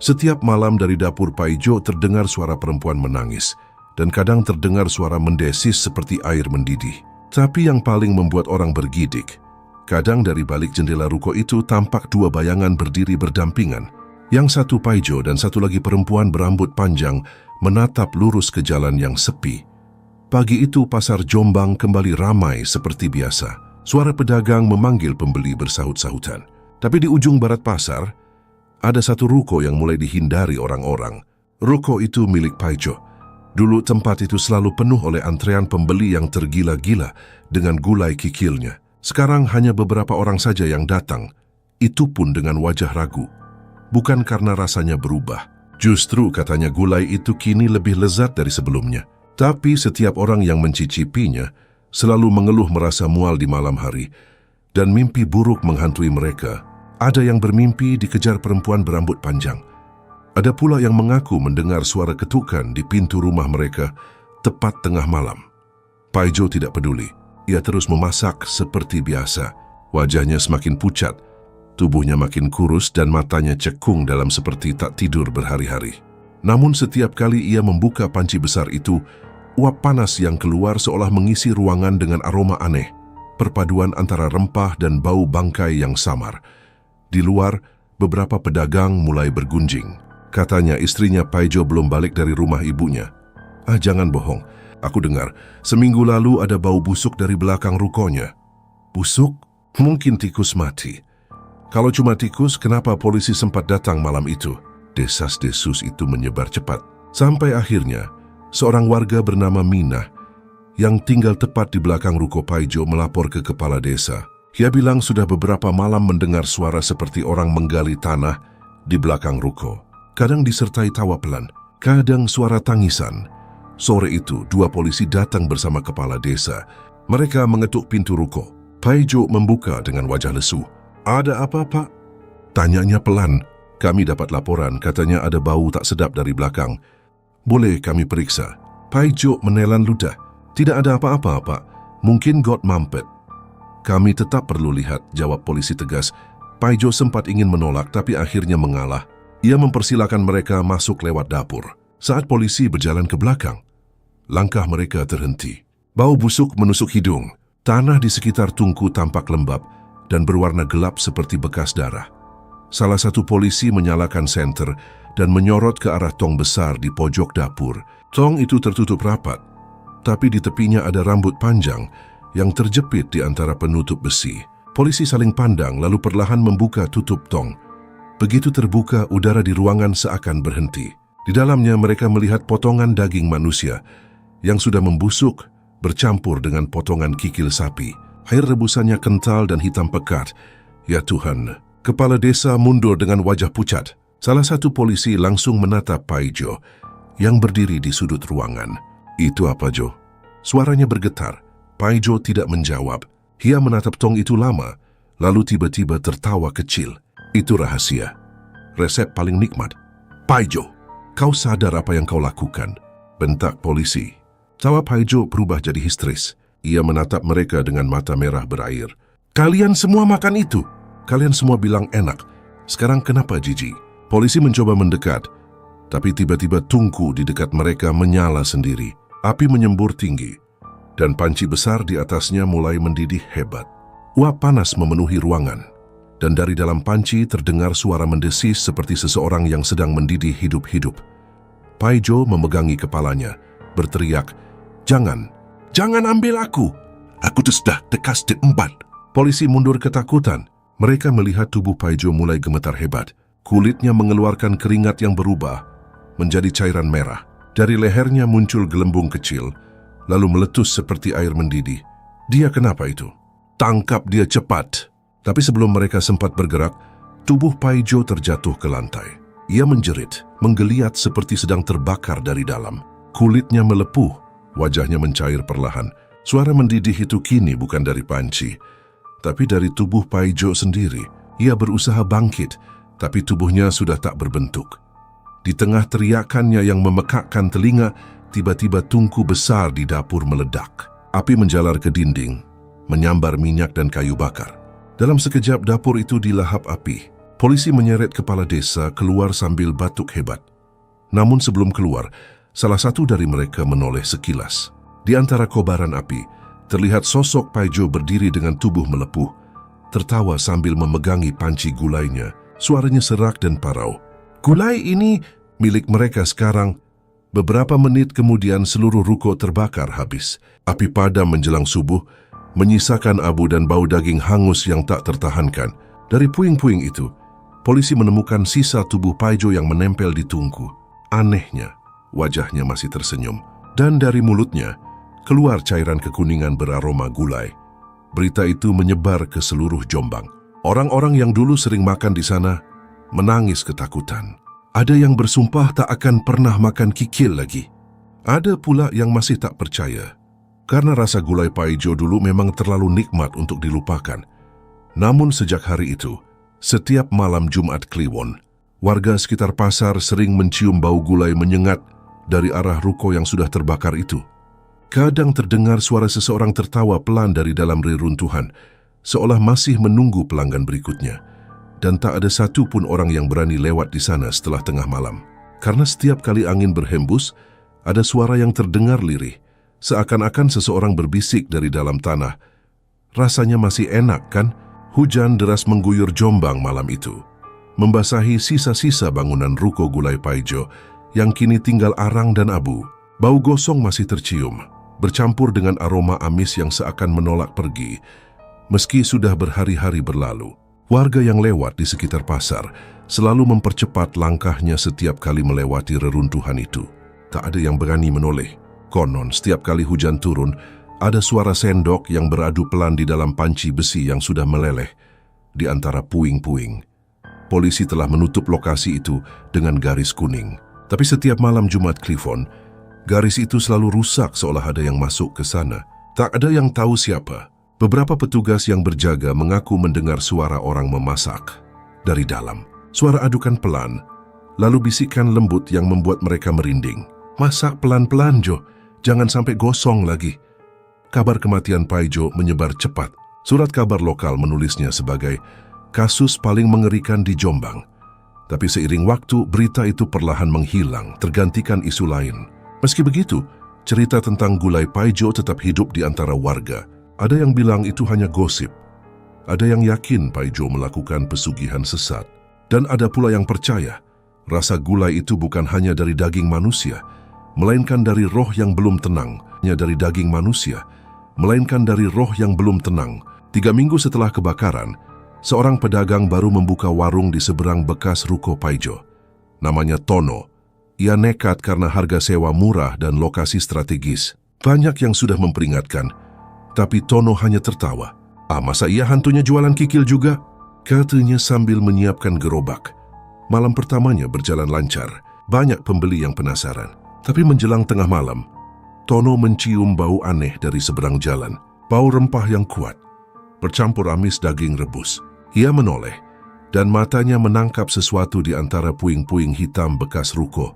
setiap malam dari dapur Paijo terdengar suara perempuan menangis, dan kadang terdengar suara mendesis seperti air mendidih. Tapi yang paling membuat orang bergidik, kadang dari balik jendela ruko itu tampak dua bayangan berdiri berdampingan. Yang satu Paijo dan satu lagi perempuan berambut panjang menatap lurus ke jalan yang sepi. Pagi itu pasar Jombang kembali ramai seperti biasa. Suara pedagang memanggil pembeli bersahut-sahutan. Tapi di ujung barat pasar, ada satu ruko yang mulai dihindari orang-orang. Ruko itu milik Paijo. Dulu tempat itu selalu penuh oleh antrean pembeli yang tergila-gila dengan gulai kikilnya. Sekarang hanya beberapa orang saja yang datang, itu pun dengan wajah ragu. Bukan karena rasanya berubah. Justru katanya gulai itu kini lebih lezat dari sebelumnya. Tapi setiap orang yang mencicipinya selalu mengeluh merasa mual di malam hari dan mimpi buruk menghantui mereka. Ada yang bermimpi dikejar perempuan berambut panjang. Ada pula yang mengaku mendengar suara ketukan di pintu rumah mereka tepat tengah malam. Paijo tidak peduli. Ia terus memasak seperti biasa. Wajahnya semakin pucat, tubuhnya makin kurus dan matanya cekung dalam seperti tak tidur berhari-hari. Namun setiap kali ia membuka panci besar itu, uap panas yang keluar seolah mengisi ruangan dengan aroma aneh, perpaduan antara rempah dan bau bangkai yang samar. Di luar, beberapa pedagang mulai bergunjing. Katanya istrinya Paijo belum balik dari rumah ibunya. "Ah, jangan bohong. Aku dengar, seminggu lalu ada bau busuk dari belakang rukonya." "Busuk? Mungkin tikus mati." "Kalau cuma tikus, kenapa polisi sempat datang malam itu?" Desas-desus itu menyebar cepat. Sampai akhirnya, seorang warga bernama Minah yang tinggal tepat di belakang ruko Paijo melapor ke kepala desa. Ia bilang sudah beberapa malam mendengar suara seperti orang menggali tanah di belakang ruko. Kadang disertai tawa pelan, kadang suara tangisan. Sore itu, dua polisi datang bersama kepala desa. Mereka mengetuk pintu ruko. Paijo membuka dengan wajah lesu. "Ada apa, Pak?" Tanyanya pelan. "Kami dapat laporan, katanya ada bau tak sedap dari belakang. Boleh kami periksa?" Paijo menelan ludah. "Tidak ada apa-apa, Pak. Mungkin got mampet." "Kami tetap perlu lihat," jawab polisi tegas. Paijo sempat ingin menolak tapi akhirnya mengalah. Ia mempersilakan mereka masuk lewat dapur. Saat polisi berjalan ke belakang, langkah mereka terhenti. Bau busuk menusuk hidung. Tanah di sekitar tungku tampak lembab dan berwarna gelap seperti bekas darah. Salah satu polisi menyalakan senter dan menyorot ke arah tong besar di pojok dapur. Tong itu tertutup rapat, tapi di tepinya ada rambut panjang yang terjepit di antara penutup besi. Polisi saling pandang lalu perlahan membuka tutup tong. Begitu terbuka, udara di ruangan seakan berhenti. Di dalamnya mereka melihat potongan daging manusia yang sudah membusuk bercampur dengan potongan kikil sapi. Air rebusannya kental dan hitam pekat. Ya Tuhan, kepala desa mundur dengan wajah pucat. Salah satu polisi langsung menatap Paijo yang berdiri di sudut ruangan. "Itu apa, Jo?" Suaranya bergetar. Paijo tidak menjawab. Ia menatap tong itu lama, lalu tiba-tiba tertawa kecil. "Itu rahasia. Resep paling nikmat." "Paijo, kau sadar apa yang kau lakukan?" bentak polisi. Tawa Paijo berubah jadi histeris. Ia menatap mereka dengan mata merah berair. "Kalian semua makan itu? Kalian semua bilang enak. Sekarang kenapa jijik?" Polisi mencoba mendekat, Tapi tiba-tiba tungku di dekat mereka menyala sendiri. Api menyembur tinggi, dan panci besar di atasnya mulai mendidih hebat. Uap panas memenuhi ruangan, dan dari dalam panci terdengar suara mendesis seperti seseorang yang sedang mendidih hidup-hidup. Paijo memegangi kepalanya, berteriak, "Jangan, jangan ambil aku! Aku sudah tekas diempat." Polisi mundur ketakutan. Mereka melihat tubuh Paijo mulai gemetar hebat. Kulitnya mengeluarkan keringat yang berubah menjadi cairan merah. Dari lehernya muncul gelembung kecil, lalu meletus seperti air mendidih. Dia kenapa itu? Tangkap dia cepat! Tapi sebelum mereka sempat bergerak, tubuh Paijo terjatuh ke lantai. Ia menjerit, menggeliat seperti sedang terbakar dari dalam. Kulitnya melepuh, wajahnya mencair perlahan. Suara mendidih itu kini bukan dari panci, tapi dari tubuh Paijo sendiri. Ia berusaha bangkit, tapi tubuhnya sudah tak berbentuk. Di tengah teriakannya yang memekakkan telinga, tiba-tiba tungku besar di dapur meledak. Api menjalar ke dinding, menyambar minyak dan kayu bakar. Dalam sekejap dapur itu dilahap api. Polisi menyeret kepala desa keluar sambil batuk hebat. Namun sebelum keluar, salah satu dari mereka menoleh sekilas. Di antara kobaran api, terlihat sosok Paijo berdiri dengan tubuh melepuh, tertawa sambil memegangi panci gulainya. Suaranya serak dan parau. "Gulai ini milik mereka sekarang." Beberapa menit kemudian seluruh ruko terbakar habis. Api padam menjelang subuh, menyisakan abu dan bau daging hangus yang tak tertahankan. Dari puing-puing itu, polisi menemukan sisa tubuh Paijo yang menempel di tungku. Anehnya, wajahnya masih tersenyum. Dan dari mulutnya, keluar cairan kekuningan beraroma gulai. Berita itu menyebar ke seluruh Jombang. Orang-orang yang dulu sering makan di sana menangis ketakutan. Ada yang bersumpah tak akan pernah makan kikil lagi. Ada pula yang masih tak percaya, karena rasa gulai Paijo dulu memang terlalu nikmat untuk dilupakan. Namun sejak hari itu, setiap malam Jumat Kliwon, warga sekitar pasar sering mencium bau gulai menyengat dari arah ruko yang sudah terbakar itu. Kadang terdengar suara seseorang tertawa pelan dari dalam reruntuhan, seolah masih menunggu pelanggan berikutnya. Dan tak ada satu pun orang yang berani lewat di sana setelah tengah malam. Karena setiap kali angin berhembus, ada suara yang terdengar lirih, seakan-akan seseorang berbisik dari dalam tanah. Rasanya masih enak, kan? Hujan deras mengguyur Jombang malam itu, membasahi sisa-sisa bangunan ruko gulai Paijo yang kini tinggal arang dan abu. Bau gosong masih tercium, bercampur dengan aroma amis yang seakan menolak pergi. Meski sudah berhari-hari berlalu, warga yang lewat di sekitar pasar selalu mempercepat langkahnya setiap kali melewati reruntuhan itu. Tak ada yang berani menoleh. Konon, setiap kali hujan turun, ada suara sendok yang beradu pelan di dalam panci besi yang sudah meleleh di antara puing-puing. Polisi telah menutup lokasi itu dengan garis kuning. Tapi setiap malam Jumat Kliwon, garis itu selalu rusak seolah ada yang masuk ke sana. Tak ada yang tahu siapa. Beberapa petugas yang berjaga mengaku mendengar suara orang memasak dari dalam. Suara adukan pelan, lalu bisikan lembut yang membuat mereka merinding. "Masak pelan-pelan, Jo. Jangan sampai gosong lagi." Kabar kematian Paijo menyebar cepat. Surat kabar lokal menulisnya sebagai kasus paling mengerikan di Jombang. Tapi seiring waktu, berita itu perlahan menghilang, tergantikan isu lain. Meski begitu, cerita tentang gulai Paijo tetap hidup di antara warga. Ada yang bilang itu hanya gosip. Ada yang yakin Paijo melakukan pesugihan sesat. Dan ada pula yang percaya rasa gulai itu bukan hanya dari daging manusia, melainkan dari roh yang belum tenang. Hanya dari daging manusia, melainkan dari roh yang belum tenang. 3 minggu setelah kebakaran, seorang pedagang baru membuka warung di seberang bekas ruko Paijo. Namanya Tono. Ia nekat karena harga sewa murah dan lokasi strategis. Banyak yang sudah memperingatkan, tapi Tono hanya tertawa. Masa ia hantunya jualan kikil juga? Katanya sambil menyiapkan gerobak. Malam pertamanya berjalan lancar. Banyak pembeli yang penasaran. Tapi menjelang tengah malam, Tono mencium bau aneh dari seberang jalan. Bau rempah yang kuat, bercampur amis daging rebus. Ia menoleh, dan matanya menangkap sesuatu di antara puing-puing hitam bekas ruko.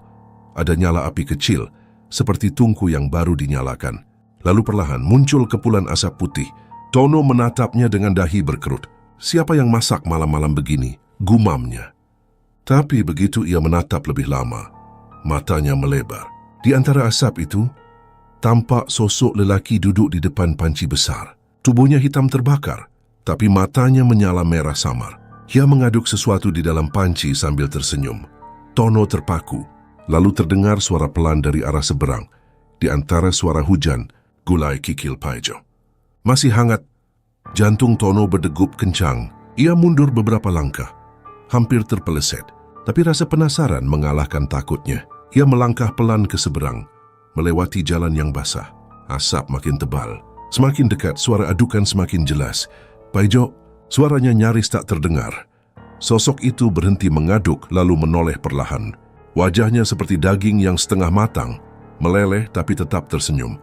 Ada nyala api kecil, seperti tungku yang baru dinyalakan. Lalu perlahan muncul kepulan asap putih. Tono menatapnya dengan dahi berkerut. "Siapa yang masak malam-malam begini?" gumamnya. Tapi begitu ia menatap lebih lama, matanya melebar. Di antara asap itu, tampak sosok lelaki duduk di depan panci besar. Tubuhnya hitam terbakar, tapi matanya menyala merah samar. Ia mengaduk sesuatu di dalam panci sambil tersenyum. Tono terpaku, lalu terdengar suara pelan dari arah seberang. Di antara suara hujan, gulai kikil Paijo. Masih hangat, jantung Tono berdegup kencang. Ia mundur beberapa langkah, hampir terpeleset. Tapi rasa penasaran mengalahkan takutnya. Ia melangkah pelan ke seberang, melewati jalan yang basah. Asap makin tebal. Semakin dekat, suara adukan semakin jelas. Paijo, suaranya nyaris tak terdengar. Sosok itu berhenti mengaduk lalu menoleh perlahan. Wajahnya seperti daging yang setengah matang, meleleh tapi tetap tersenyum.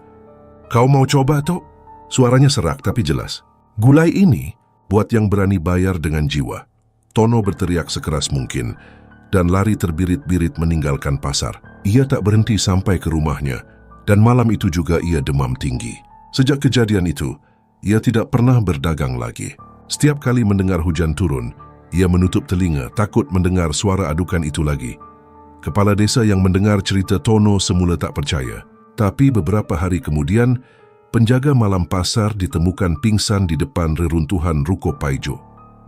Kau mau coba, Tok? Suaranya serak tapi jelas. Gulai ini buat yang berani bayar dengan jiwa. Tono berteriak sekeras mungkin dan lari terbirit-birit meninggalkan pasar. Ia tak berhenti sampai ke rumahnya, dan malam itu juga ia demam tinggi. Sejak kejadian itu, ia tidak pernah berdagang lagi. Setiap kali mendengar hujan turun, ia menutup telinga, takut mendengar suara adukan itu lagi. Kepala desa yang mendengar cerita Tono semula tak percaya. Tapi beberapa hari kemudian, penjaga malam pasar ditemukan pingsan di depan reruntuhan ruko Paijo.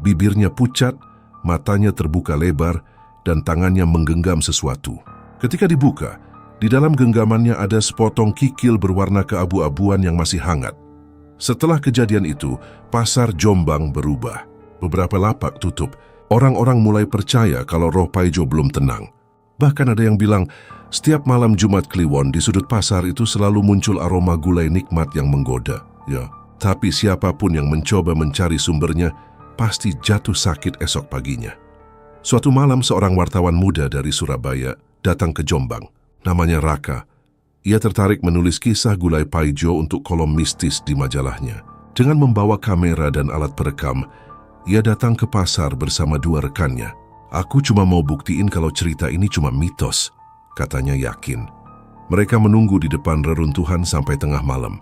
Bibirnya pucat, matanya terbuka lebar, dan tangannya menggenggam sesuatu. Ketika dibuka, di dalam genggamannya ada sepotong kikil berwarna keabu-abuan yang masih hangat. Setelah kejadian itu, pasar Jombang berubah. Beberapa lapak tutup. Orang-orang mulai percaya kalau roh Paijo belum tenang. Bahkan ada yang bilang, setiap malam Jumat Kliwon di sudut pasar itu selalu muncul aroma gulai nikmat yang menggoda. Ya, tapi siapapun yang mencoba mencari sumbernya, pasti jatuh sakit esok paginya. Suatu malam seorang wartawan muda dari Surabaya datang ke Jombang. Namanya Raka. Ia tertarik menulis kisah gulai Paijo untuk kolom mistis di majalahnya. Dengan membawa kamera dan alat perekam, ia datang ke pasar bersama dua rekannya. Aku cuma mau buktiin kalau cerita ini cuma mitos, katanya yakin. Mereka menunggu di depan reruntuhan sampai tengah malam.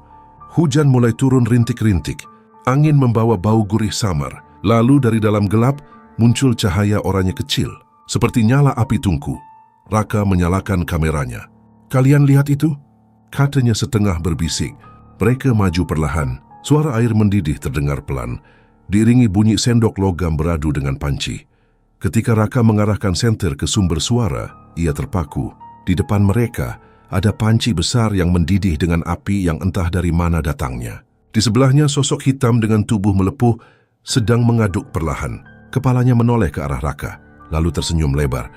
Hujan mulai turun rintik-rintik. Angin membawa bau gurih samar. Lalu dari dalam gelap, muncul cahaya oranye kecil, seperti nyala api tungku. Raka menyalakan kameranya. Kalian lihat itu? Katanya setengah berbisik. Mereka maju perlahan. Suara air mendidih terdengar pelan, diiringi bunyi sendok logam beradu dengan panci. Ketika Raka mengarahkan senter ke sumber suara, ia terpaku. Di depan mereka, ada panci besar yang mendidih dengan api yang entah dari mana datangnya. Di sebelahnya sosok hitam dengan tubuh melepuh sedang mengaduk perlahan. Kepalanya menoleh ke arah Raka, lalu tersenyum lebar.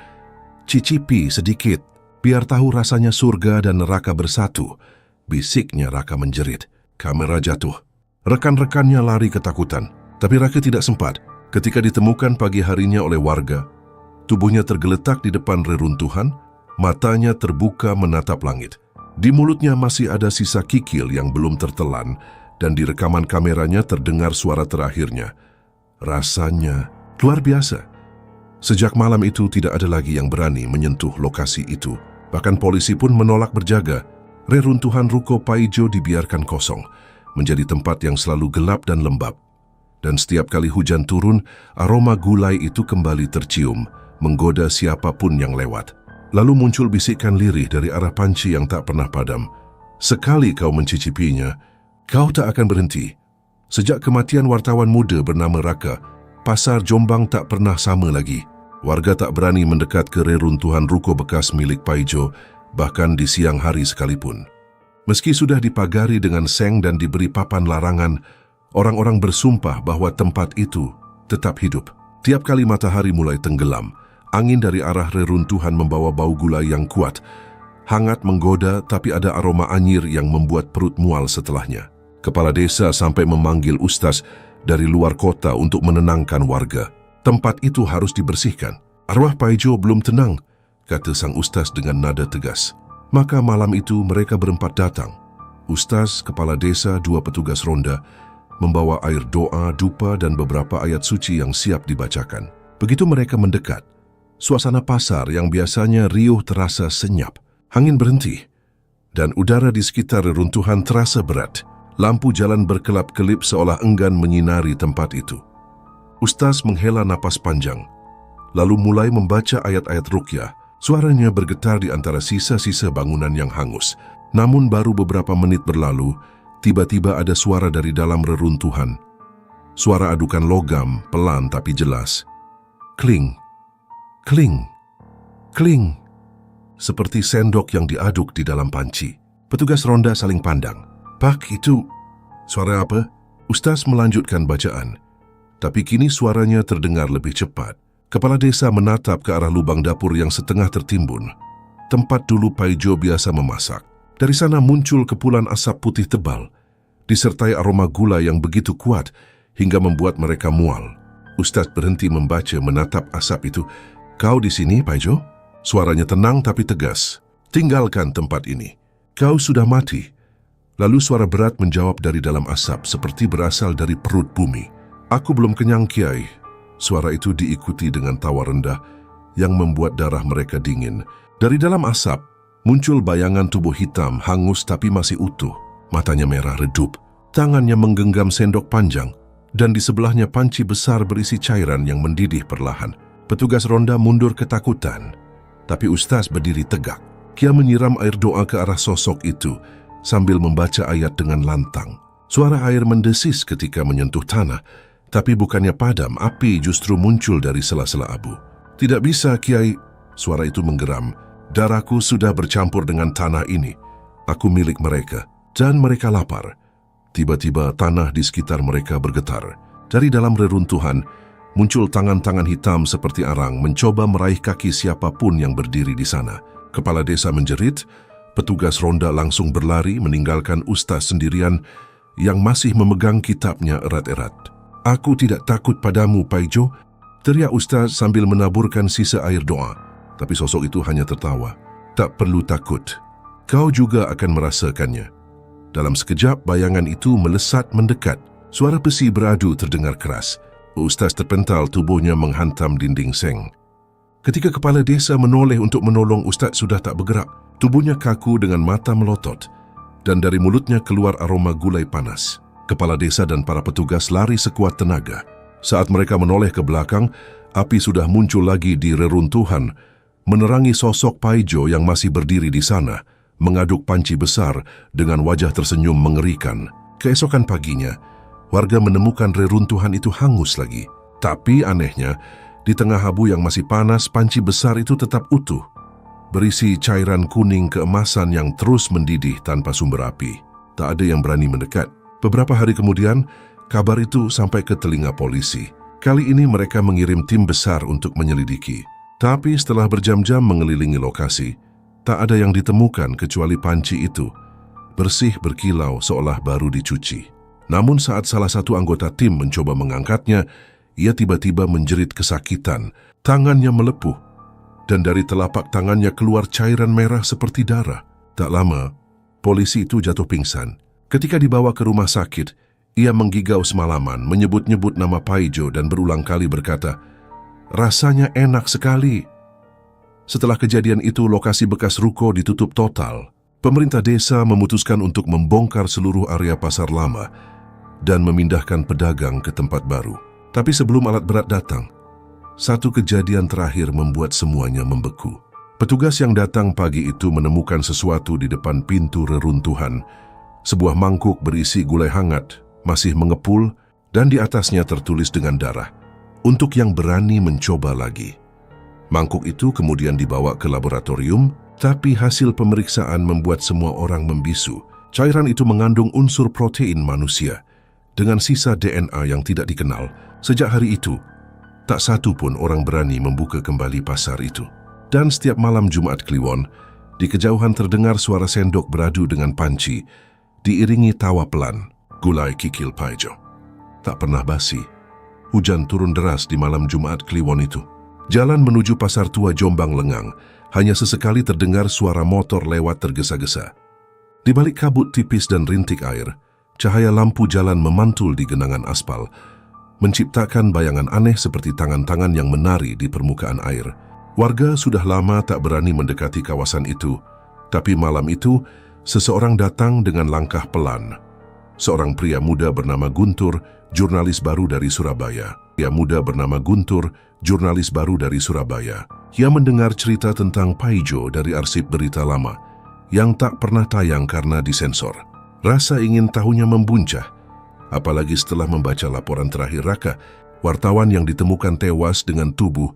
Cicipi sedikit, biar tahu rasanya surga dan neraka bersatu. Bisiknya Raka menjerit. Kamera jatuh. Rekan-rekannya lari ketakutan, tapi Raka tidak sempat. Ketika ditemukan pagi harinya oleh warga, tubuhnya tergeletak di depan reruntuhan, matanya terbuka menatap langit. Di mulutnya masih ada sisa kikil yang belum tertelan, dan di rekaman kameranya terdengar suara terakhirnya. Rasanya luar biasa. Sejak malam itu tidak ada lagi yang berani menyentuh lokasi itu. Bahkan polisi pun menolak berjaga. Reruntuhan ruko Paijo dibiarkan kosong, menjadi tempat yang selalu gelap dan lembab. Dan setiap kali hujan turun, aroma gulai itu kembali tercium, menggoda siapapun yang lewat. Lalu muncul bisikan lirih dari arah panci yang tak pernah padam. Sekali kau mencicipinya, kau tak akan berhenti. Sejak kematian wartawan muda bernama Raka, pasar Jombang tak pernah sama lagi. Warga tak berani mendekat ke reruntuhan ruko bekas milik Paijo, bahkan di siang hari sekalipun. Meski sudah dipagari dengan seng dan diberi papan larangan, orang-orang bersumpah bahwa tempat itu tetap hidup. Tiap kali matahari mulai tenggelam, angin dari arah reruntuhan membawa bau gulai yang kuat. Hangat menggoda, tapi ada aroma anyir yang membuat perut mual setelahnya. Kepala desa sampai memanggil ustaz dari luar kota untuk menenangkan warga. Tempat itu harus dibersihkan. Arwah Paijo belum tenang, kata sang ustaz dengan nada tegas. Maka malam itu mereka berempat datang. Ustaz, kepala desa, dua petugas ronda, membawa air doa, dupa dan beberapa ayat suci yang siap dibacakan. Begitu mereka mendekat, suasana pasar yang biasanya riuh terasa senyap. Angin berhenti, dan udara di sekitar reruntuhan terasa berat. Lampu jalan berkelap-kelip seolah enggan menyinari tempat itu. Ustaz menghela napas panjang, lalu mulai membaca ayat-ayat ruqyah, Suaranya bergetar di antara sisa-sisa bangunan yang hangus. Namun baru beberapa menit berlalu, tiba-tiba ada suara dari dalam reruntuhan. Suara adukan logam, pelan tapi jelas. Kling, kling, kling. Seperti sendok yang diaduk di dalam panci. Petugas ronda saling pandang. Pak, itu suara apa? Ustaz melanjutkan bacaan. Tapi kini suaranya terdengar lebih cepat. Kepala desa menatap ke arah lubang dapur yang setengah tertimbun. Tempat dulu Paijo biasa memasak. Dari sana muncul kepulan asap putih tebal, disertai aroma gula yang begitu kuat hingga membuat mereka mual. Ustaz berhenti membaca menatap asap itu. Kau di sini, Paijo? Suaranya tenang tapi tegas. Tinggalkan tempat ini. Kau sudah mati. Lalu suara berat menjawab dari dalam asap seperti berasal dari perut bumi. Aku belum kenyang, Kiai. Suara itu diikuti dengan tawa rendah yang membuat darah mereka dingin. Dari dalam asap, muncul bayangan tubuh hitam, hangus tapi masih utuh. Matanya merah redup, tangannya menggenggam sendok panjang, dan di sebelahnya panci besar berisi cairan yang mendidih perlahan. Petugas ronda mundur ketakutan, tapi Ustaz berdiri tegak. Dia menyiram air doa ke arah sosok itu, sambil membaca ayat dengan lantang. Suara air mendesis ketika menyentuh tanah, tapi bukannya padam, api justru muncul dari sela-sela abu. Tidak bisa, Kiai, suara itu menggeram. Darahku sudah bercampur dengan tanah ini. Aku milik mereka, dan mereka lapar. Tiba-tiba tanah di sekitar mereka bergetar. Dari dalam reruntuhan, muncul tangan-tangan hitam seperti arang mencoba meraih kaki siapapun yang berdiri di sana. Kepala desa menjerit, petugas ronda langsung berlari meninggalkan Ustaz sendirian yang masih memegang kitabnya erat-erat. Aku tidak takut padamu, Paijo, teriak Ustaz sambil menaburkan sisa air doa. Tapi sosok itu hanya tertawa. Tak perlu takut. Kau juga akan merasakannya. Dalam sekejap, bayangan itu melesat mendekat. Suara besi beradu terdengar keras. Ustaz terpental, tubuhnya menghantam dinding seng. Ketika kepala desa menoleh untuk menolong, Ustaz sudah tak bergerak. Tubuhnya kaku dengan mata melotot. Dan dari mulutnya keluar aroma gulai panas. Kepala desa dan para petugas lari sekuat tenaga. Saat mereka menoleh ke belakang, api sudah muncul lagi di reruntuhan, menerangi sosok Paijo yang masih berdiri di sana, mengaduk panci besar dengan wajah tersenyum mengerikan. Keesokan paginya, warga menemukan reruntuhan itu hangus lagi. Tapi anehnya, di tengah abu yang masih panas, panci besar itu tetap utuh, berisi cairan kuning keemasan yang terus mendidih tanpa sumber api. Tak ada yang berani mendekat. Beberapa hari kemudian, kabar itu sampai ke telinga polisi. Kali ini mereka mengirim tim besar untuk menyelidiki. Tapi setelah berjam-jam mengelilingi lokasi, tak ada yang ditemukan kecuali panci itu, bersih berkilau seolah baru dicuci. Namun saat salah satu anggota tim mencoba mengangkatnya, ia tiba-tiba menjerit kesakitan, tangannya melepuh, dan dari telapak tangannya keluar cairan merah seperti darah. Tak lama, polisi itu jatuh pingsan. Ketika dibawa ke rumah sakit, ia menggigau semalaman, menyebut-nyebut nama Paijo dan berulang kali berkata, "Rasanya enak sekali." Setelah kejadian itu, lokasi bekas ruko ditutup total. Pemerintah desa memutuskan untuk membongkar seluruh area pasar lama dan memindahkan pedagang ke tempat baru. Tapi sebelum alat berat datang, satu kejadian terakhir membuat semuanya membeku. Petugas yang datang pagi itu menemukan sesuatu di depan pintu reruntuhan. Sebuah mangkuk berisi gulai hangat, masih mengepul, dan di atasnya tertulis dengan darah, "Untuk yang berani mencoba lagi." Mangkuk itu kemudian dibawa ke laboratorium, tapi hasil pemeriksaan membuat semua orang membisu. Cairan itu mengandung unsur protein manusia, dengan sisa DNA yang tidak dikenal. Sejak hari itu, tak satu pun orang berani membuka kembali pasar itu. Dan setiap malam Jumat Kliwon, di kejauhan terdengar suara sendok beradu dengan panci, diiringi tawa pelan, gulai kikil Paijo. Tak pernah basi. Hujan turun deras di malam Jumat Kliwon itu. Jalan menuju Pasar Tua Jombang lengang, hanya sesekali terdengar suara motor lewat tergesa-gesa. Di balik kabut tipis dan rintik air, cahaya lampu jalan memantul di genangan aspal, menciptakan bayangan aneh seperti tangan-tangan yang menari di permukaan air. Warga sudah lama tak berani mendekati kawasan itu, tapi malam itu, seseorang datang dengan langkah pelan. Seorang pria muda bernama Guntur, jurnalis baru dari Surabaya. Ia mendengar cerita tentang Paijo dari arsip berita lama yang tak pernah tayang karena disensor. Rasa ingin tahunya membuncah, apalagi setelah membaca laporan terakhir Raka, wartawan yang ditemukan tewas dengan tubuh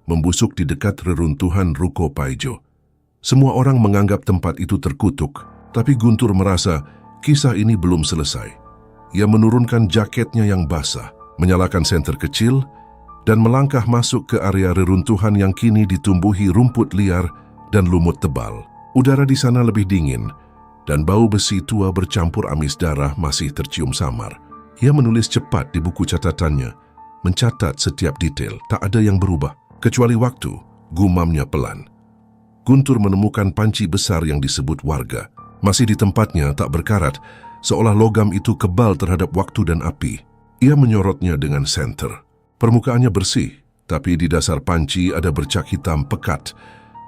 membusuk di dekat reruntuhan ruko Paijo. Semua orang menganggap tempat itu terkutuk, tapi Guntur merasa kisah ini belum selesai. Ia menurunkan jaketnya yang basah, menyalakan senter kecil, dan melangkah masuk ke area reruntuhan yang kini ditumbuhi rumput liar dan lumut tebal. Udara di sana lebih dingin, dan bau besi tua bercampur amis darah masih tercium samar. Ia menulis cepat di buku catatannya, mencatat setiap detail, tak ada yang berubah, kecuali waktu, gumamnya pelan. Guntur menemukan panci besar yang disebut warga. Masih di tempatnya, tak berkarat, seolah logam itu kebal terhadap waktu dan api. Ia menyorotnya dengan senter. Permukaannya bersih, tapi di dasar panci ada bercak hitam pekat,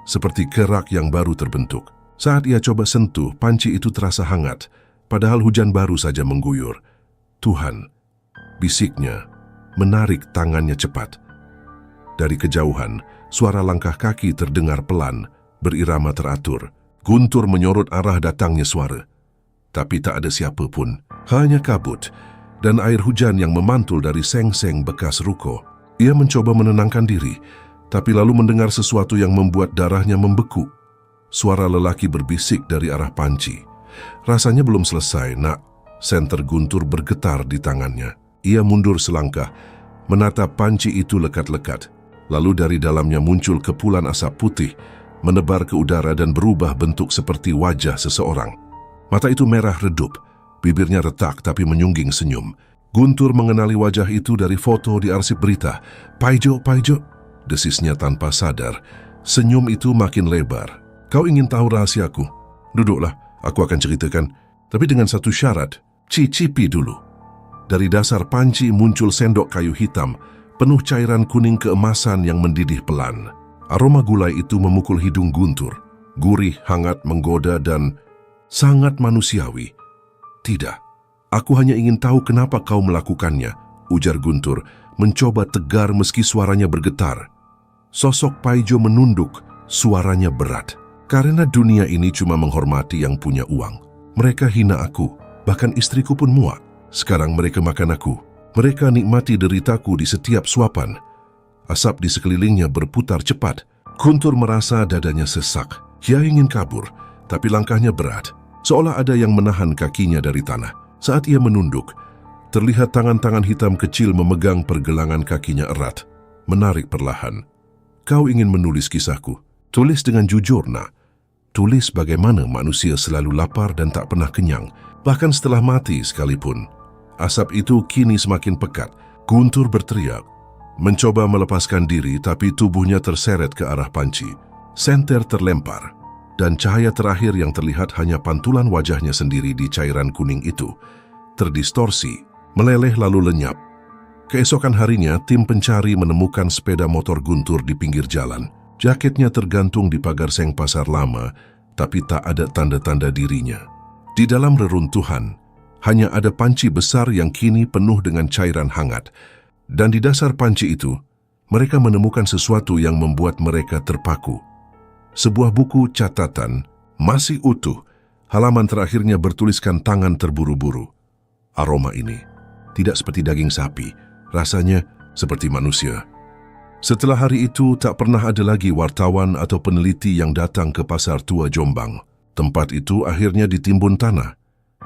seperti kerak yang baru terbentuk. Saat ia coba sentuh, panci itu terasa hangat, padahal hujan baru saja mengguyur. Tuhan, bisiknya, menarik tangannya cepat. Dari kejauhan, suara langkah kaki terdengar pelan, berirama teratur. Guntur menyorot arah datangnya suara. Tapi tak ada siapa pun, hanya kabut dan air hujan yang memantul dari seng-seng bekas ruko. Ia mencoba menenangkan diri, tapi lalu mendengar sesuatu yang membuat darahnya membeku. Suara lelaki berbisik dari arah panci. Rasanya belum selesai, nak. Senter Guntur bergetar di tangannya. Ia mundur selangkah, menatap panci itu lekat-lekat. Lalu dari dalamnya muncul kepulan asap putih, menebar ke udara dan berubah bentuk seperti wajah seseorang. Mata itu merah redup, bibirnya retak tapi menyungging senyum. Guntur mengenali wajah itu dari foto di arsip berita. Paijo, desisnya tanpa sadar. Senyum itu makin lebar. Kau ingin tahu rahasiaku? Duduklah, aku akan ceritakan. Tapi dengan satu syarat, cicipi dulu. Dari dasar panci muncul sendok kayu hitam, penuh cairan kuning keemasan yang mendidih pelan. Aroma gulai itu memukul hidung Guntur. Gurih, hangat, menggoda, dan sangat manusiawi. Tidak, aku hanya ingin tahu kenapa kau melakukannya, ujar Guntur, mencoba tegar meski suaranya bergetar. Sosok Paijo menunduk, suaranya berat. Karena dunia ini cuma menghormati yang punya uang. Mereka hina aku, bahkan istriku pun muak. Sekarang mereka makan aku. Mereka nikmati deritaku di setiap suapan. Asap di sekelilingnya berputar cepat. Guntur merasa dadanya sesak. Ia ingin kabur, tapi langkahnya berat. Seolah ada yang menahan kakinya dari tanah. Saat ia menunduk, terlihat tangan-tangan hitam kecil memegang pergelangan kakinya erat, menarik perlahan. Kau ingin menulis kisahku? Tulis dengan jujur, nak. Tulis bagaimana manusia selalu lapar dan tak pernah kenyang, bahkan setelah mati sekalipun. Asap itu kini semakin pekat. Guntur berteriak, mencoba melepaskan diri, tapi tubuhnya terseret ke arah panci. Senter terlempar, dan cahaya terakhir yang terlihat hanya pantulan wajahnya sendiri di cairan kuning itu. Terdistorsi, meleleh lalu lenyap. Keesokan harinya, tim pencari menemukan sepeda motor Guntur di pinggir jalan. Jaketnya tergantung di pagar seng pasar lama, tapi tak ada tanda-tanda dirinya. Di dalam reruntuhan, hanya ada panci besar yang kini penuh dengan cairan hangat. Dan di dasar panci itu, mereka menemukan sesuatu yang membuat mereka terpaku. Sebuah buku catatan, masih utuh, halaman terakhirnya bertuliskan tangan terburu-buru. Aroma ini tidak seperti daging sapi, rasanya seperti manusia. Setelah hari itu, tak pernah ada lagi wartawan atau peneliti yang datang ke Pasar Tua Jombang. Tempat itu akhirnya ditimbun tanah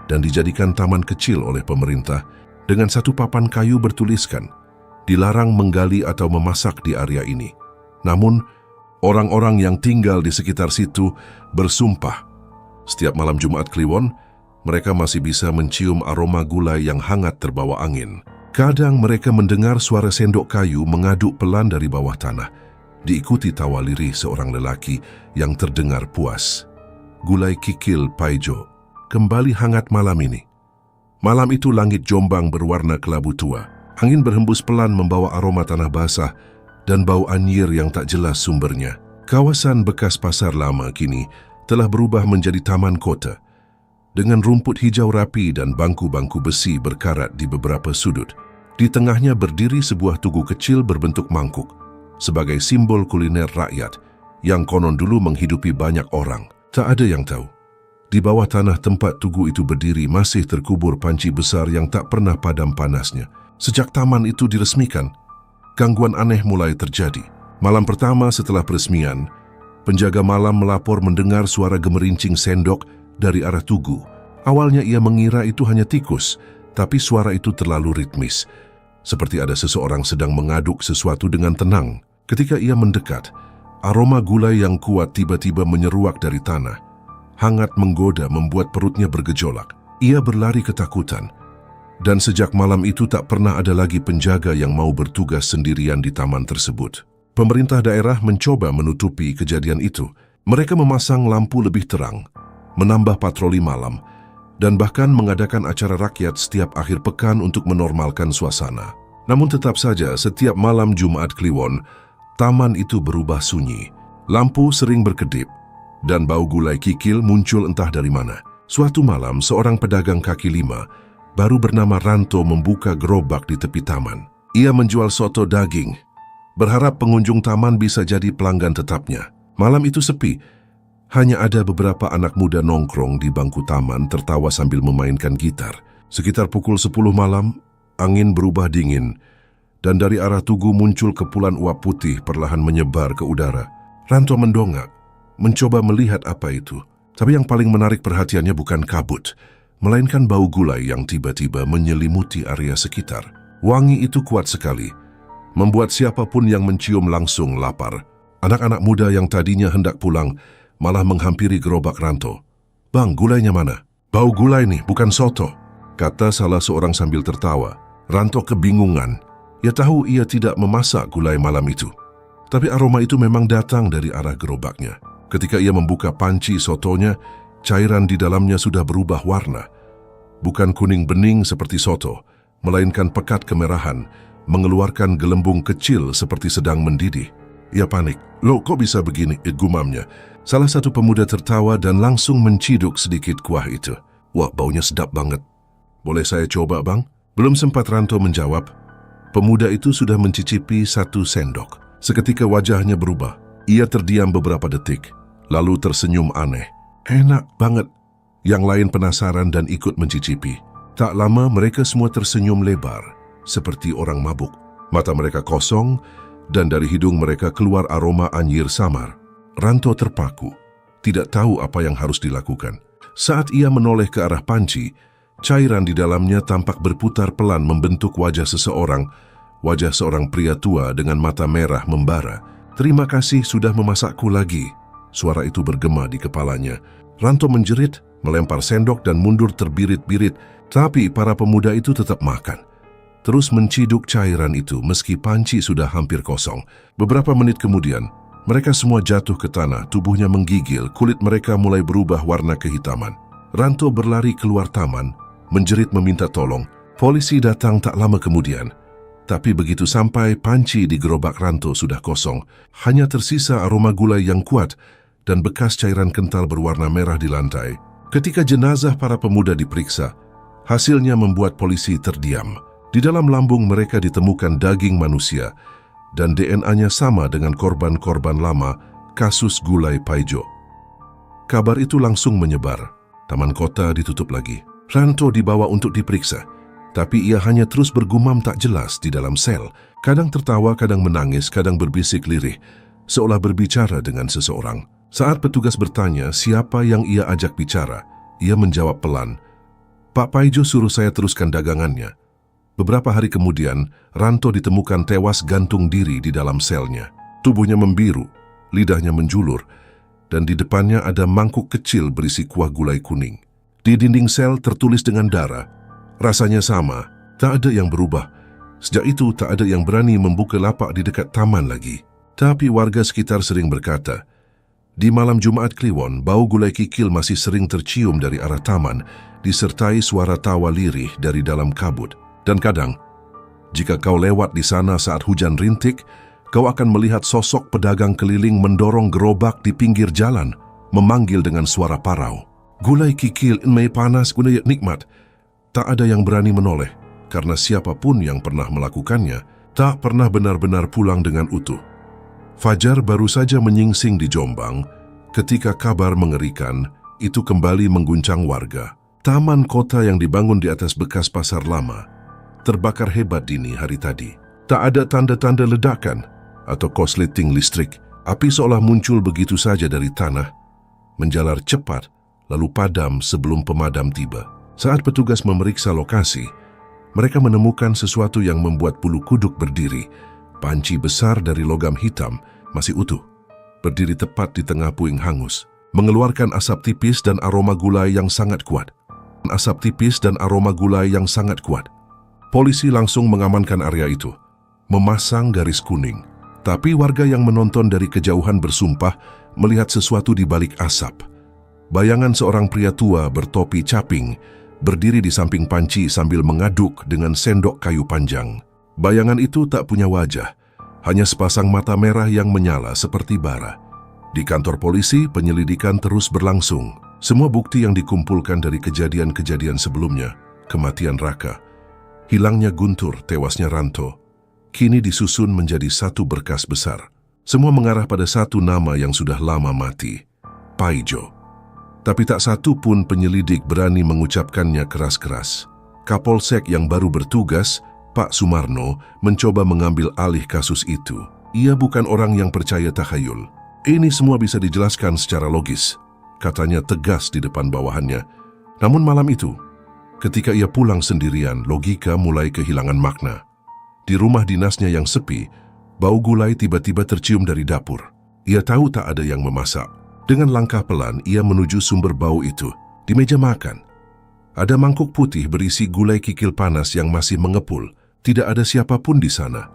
dan dijadikan taman kecil oleh pemerintah dengan satu papan kayu bertuliskan, dilarang menggali atau memasak di area ini. Namun, orang-orang yang tinggal di sekitar situ bersumpah, setiap malam Jumat Kliwon, mereka masih bisa mencium aroma gulai yang hangat terbawa angin. Kadang mereka mendengar suara sendok kayu mengaduk pelan dari bawah tanah, diikuti tawa lirih seorang lelaki yang terdengar puas. Gulai kikil Paijo kembali hangat malam ini. Malam itu langit Jombang berwarna kelabu tua. Angin berhembus pelan membawa aroma tanah basah dan bau anyir yang tak jelas sumbernya. Kawasan bekas pasar lama kini telah berubah menjadi taman kota. dengan rumput hijau rapi dan bangku-bangku besi berkarat di beberapa sudut. Di tengahnya berdiri sebuah tugu kecil berbentuk mangkuk, sebagai simbol kuliner rakyat yang konon dulu menghidupi banyak orang. Tak ada yang tahu, di bawah tanah tempat tugu itu berdiri masih terkubur panci besar yang tak pernah padam panasnya. Sejak taman itu diresmikan, gangguan aneh mulai terjadi. Malam pertama setelah peresmian, penjaga malam melapor mendengar suara gemerincing sendok dari arah tugu. Awalnya ia mengira itu hanya tikus, tapi suara itu terlalu ritmis, seperti ada seseorang sedang mengaduk sesuatu dengan tenang. Ketika ia mendekat, aroma gulai yang kuat tiba-tiba menyeruak dari tanah. Hangat menggoda membuat perutnya bergejolak. Ia berlari ketakutan. Dan sejak malam itu tak pernah ada lagi penjaga yang mau bertugas sendirian di taman tersebut. Pemerintah daerah mencoba menutupi kejadian itu. Mereka memasang lampu lebih terang, menambah patroli malam, dan bahkan mengadakan acara rakyat setiap akhir pekan untuk menormalkan suasana. Namun tetap saja setiap malam Jumat Kliwon, taman itu berubah sunyi. Lampu sering berkedip, dan bau gulai kikil muncul entah dari mana. Suatu malam, seorang pedagang kaki lima, baru bernama Ranto, membuka gerobak di tepi taman. Ia menjual soto daging, berharap pengunjung taman bisa jadi pelanggan tetapnya. Malam itu sepi. Hanya ada beberapa anak muda nongkrong di bangku taman tertawa sambil memainkan gitar. Sekitar pukul 10 malam, angin berubah dingin, dan dari arah tugu muncul kepulan uap putih perlahan menyebar ke udara. Ranto mendongak, mencoba melihat apa itu. Tapi yang paling menarik perhatiannya bukan kabut, melainkan bau gulai yang tiba-tiba menyelimuti area sekitar. Wangi itu kuat sekali, membuat siapapun yang mencium langsung lapar. Anak-anak muda yang tadinya hendak pulang malah menghampiri gerobak Ranto. "Bang, gulainya mana?" "Bau gulai nih, bukan soto," kata salah seorang sambil tertawa. Ranto kebingungan. Ia tahu ia tidak memasak gulai malam itu, tapi aroma itu memang datang dari arah gerobaknya. Ketika ia membuka panci sotonya, cairan di dalamnya sudah berubah warna. Bukan kuning bening seperti soto, melainkan pekat kemerahan, mengeluarkan gelembung kecil seperti sedang mendidih. Ia panik. "Loh, kok bisa begini?" gumamnya. Salah satu pemuda tertawa dan langsung menciduk sedikit kuah itu. "Wah, baunya sedap banget. Boleh saya coba, Bang?" Belum sempat Ranto menjawab, pemuda itu sudah mencicipi 1 sendok. Seketika wajahnya berubah. Ia terdiam beberapa detik, lalu tersenyum aneh. "Enak banget." Yang lain penasaran dan ikut mencicipi. Tak lama mereka semua tersenyum lebar, seperti orang mabuk. Mata mereka kosong, dan dari hidung mereka keluar aroma anyir samar. Ranto terpaku, tidak tahu apa yang harus dilakukan. Saat ia menoleh ke arah panci, cairan di dalamnya tampak berputar pelan membentuk wajah seseorang, wajah seorang pria tua dengan mata merah membara. "Terima kasih sudah memasakku lagi." Suara itu bergema di kepalanya. Ranto menjerit, melempar sendok dan mundur terbirit-birit, tapi para pemuda itu tetap makan. Terus menciduk cairan itu meski panci sudah hampir kosong. Beberapa menit kemudian, mereka semua jatuh ke tanah, tubuhnya menggigil, kulit mereka mulai berubah warna kehitaman. Ranto berlari keluar taman, menjerit meminta tolong. Polisi datang tak lama kemudian. Tapi begitu sampai, panci di gerobak Ranto sudah kosong. Hanya tersisa aroma gulai yang kuat dan bekas cairan kental berwarna merah di lantai. Ketika jenazah para pemuda diperiksa, hasilnya membuat polisi terdiam. Di dalam lambung mereka ditemukan daging manusia, dan DNA-nya sama dengan korban-korban lama kasus gulai Paijo. Kabar itu langsung menyebar. Taman kota ditutup lagi. Ranto dibawa untuk diperiksa, tapi ia hanya terus bergumam tak jelas di dalam sel. Kadang tertawa, kadang menangis, kadang berbisik lirih, seolah berbicara dengan seseorang. Saat petugas bertanya siapa yang ia ajak bicara, ia menjawab pelan, "Pak Paijo suruh saya teruskan dagangannya." Beberapa hari kemudian, Ranto ditemukan tewas gantung diri di dalam selnya. Tubuhnya membiru, lidahnya menjulur, dan di depannya ada mangkuk kecil berisi kuah gulai kuning. Di dinding sel tertulis dengan darah. Rasanya sama, tak ada yang berubah. Sejak itu tak ada yang berani membuka lapak di dekat taman lagi. Tapi warga sekitar sering berkata, di malam Jumat Kliwon, bau gulai kikil masih sering tercium dari arah taman, disertai suara tawa lirih dari dalam kabut. Dan kadang, jika kau lewat di sana saat hujan rintik, kau akan melihat sosok pedagang keliling mendorong gerobak di pinggir jalan, memanggil dengan suara parau. Gulai kikil inmai panas gulai nikmat. Tak ada yang berani menoleh, karena siapapun yang pernah melakukannya tak pernah benar-benar pulang dengan utuh. Fajar baru saja menyingsing di Jombang ketika kabar mengerikan itu kembali mengguncang warga. Taman kota yang dibangun di atas bekas pasar lama terbakar hebat dini hari tadi. Tak ada tanda-tanda ledakan atau korsleting listrik. Api seolah muncul begitu saja dari tanah, menjalar cepat lalu padam sebelum pemadam tiba. Saat petugas memeriksa lokasi, mereka menemukan sesuatu yang membuat bulu kuduk berdiri. Panci besar dari logam hitam masih utuh, berdiri tepat di tengah puing hangus, mengeluarkan asap tipis dan aroma gulai yang sangat kuat. Polisi langsung mengamankan area itu, memasang garis kuning. Tapi warga yang menonton dari kejauhan bersumpah melihat sesuatu di balik asap. Bayangan seorang pria tua bertopi caping berdiri di samping panci sambil mengaduk dengan sendok kayu panjang. Bayangan itu tak punya wajah, hanya sepasang mata merah yang menyala seperti bara. Di kantor polisi, penyelidikan terus berlangsung. Semua bukti yang dikumpulkan dari kejadian-kejadian sebelumnya, kematian Raka, hilangnya Guntur, tewasnya Ranto, kini disusun menjadi satu berkas besar. Semua mengarah pada satu nama yang sudah lama mati, Paijo. Tapi tak satu pun penyelidik berani mengucapkannya keras-keras. Kapolsek yang baru bertugas, Pak Sumarno, mencoba mengambil alih kasus itu. Ia bukan orang yang percaya takhayul. Ini semua bisa dijelaskan secara logis, katanya tegas di depan bawahannya. Namun malam itu, ketika ia pulang sendirian, logika mulai kehilangan makna. Di rumah dinasnya yang sepi, bau gulai tiba-tiba tercium dari dapur. Ia tahu tak ada yang memasak. Dengan langkah pelan, ia menuju sumber bau itu. Di meja makan, ada mangkuk putih berisi gulai kikil panas yang masih mengepul. Tidak ada siapapun di sana.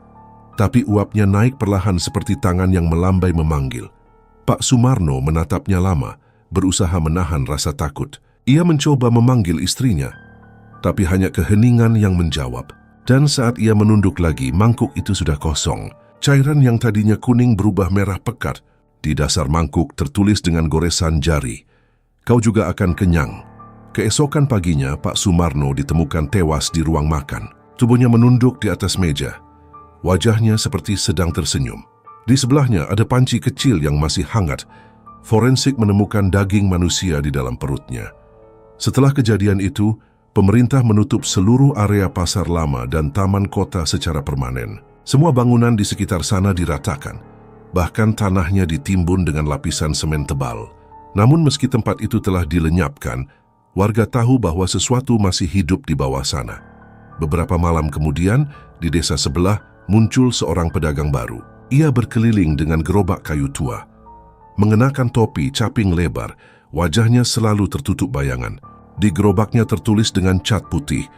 Tapi uapnya naik perlahan seperti tangan yang melambai memanggil. Pak Sumarno menatapnya lama, berusaha menahan rasa takut. Ia mencoba memanggil istrinya, tapi hanya keheningan yang menjawab. Dan saat ia menunduk lagi, mangkuk itu sudah kosong. Cairan yang tadinya kuning berubah merah pekat. Di dasar mangkuk tertulis dengan goresan jari, "Kau juga akan kenyang." Keesokan paginya, Pak Sumarno ditemukan tewas di ruang makan. Tubuhnya menunduk di atas meja. Wajahnya seperti sedang tersenyum. Di sebelahnya ada panci kecil yang masih hangat. Forensik menemukan daging manusia di dalam perutnya. Setelah kejadian itu, pemerintah menutup seluruh area pasar lama dan taman kota secara permanen. Semua bangunan di sekitar sana diratakan. Bahkan tanahnya ditimbun dengan lapisan semen tebal. Namun meski tempat itu telah dilenyapkan, warga tahu bahwa sesuatu masih hidup di bawah sana. Beberapa malam kemudian, di desa sebelah muncul seorang pedagang baru. Ia berkeliling dengan gerobak kayu tua. Mengenakan topi caping lebar, wajahnya selalu tertutup bayangan. Di gerobaknya tertulis dengan cat putih,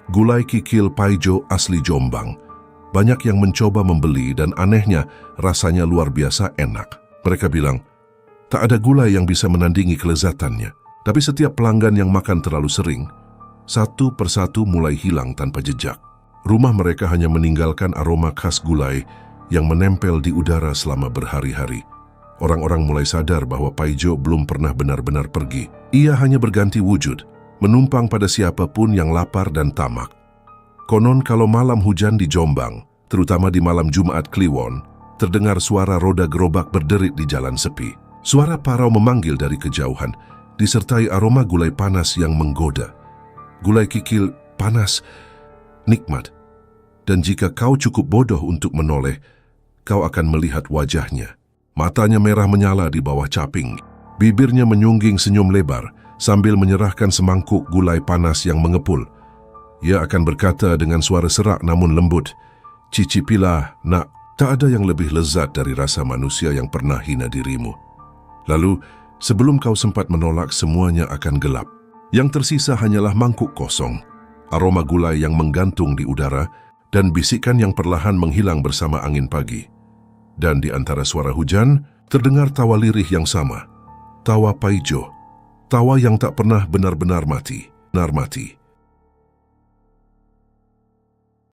"Gulai kikil Paijo asli Jombang." Banyak yang mencoba membeli dan anehnya rasanya luar biasa enak. Mereka bilang, tak ada gulai yang bisa menandingi kelezatannya. Tapi setiap pelanggan yang makan terlalu sering, satu persatu mulai hilang tanpa jejak. Rumah mereka hanya meninggalkan aroma khas gulai yang menempel di udara selama berhari-hari. Orang-orang mulai sadar bahwa Paijo belum pernah benar-benar pergi. Ia hanya berganti wujud, menumpang pada siapapun yang lapar dan tamak. Konon kalau malam hujan di Jombang, terutama di malam Jumat Kliwon, terdengar suara roda gerobak berderit di jalan sepi. Suara parau memanggil dari kejauhan, disertai aroma gulai panas yang menggoda. Gulai kikil panas, nikmat. Dan jika kau cukup bodoh untuk menoleh, kau akan melihat wajahnya. Matanya merah menyala di bawah caping. Bibirnya menyungging senyum lebar sambil menyerahkan semangkuk gulai panas yang mengepul. Ia akan berkata dengan suara serak namun lembut, "Cicipilah, nak, tak ada yang lebih lezat dari rasa manusia yang pernah hina dirimu. Lalu, sebelum kau sempat menolak, semuanya akan gelap. Yang tersisa hanyalah mangkuk kosong, aroma gulai yang menggantung di udara, dan bisikan yang perlahan menghilang bersama angin pagi." Dan di antara suara hujan, terdengar tawa lirih yang sama. Tawa Paijo, tawa yang tak pernah benar-benar mati.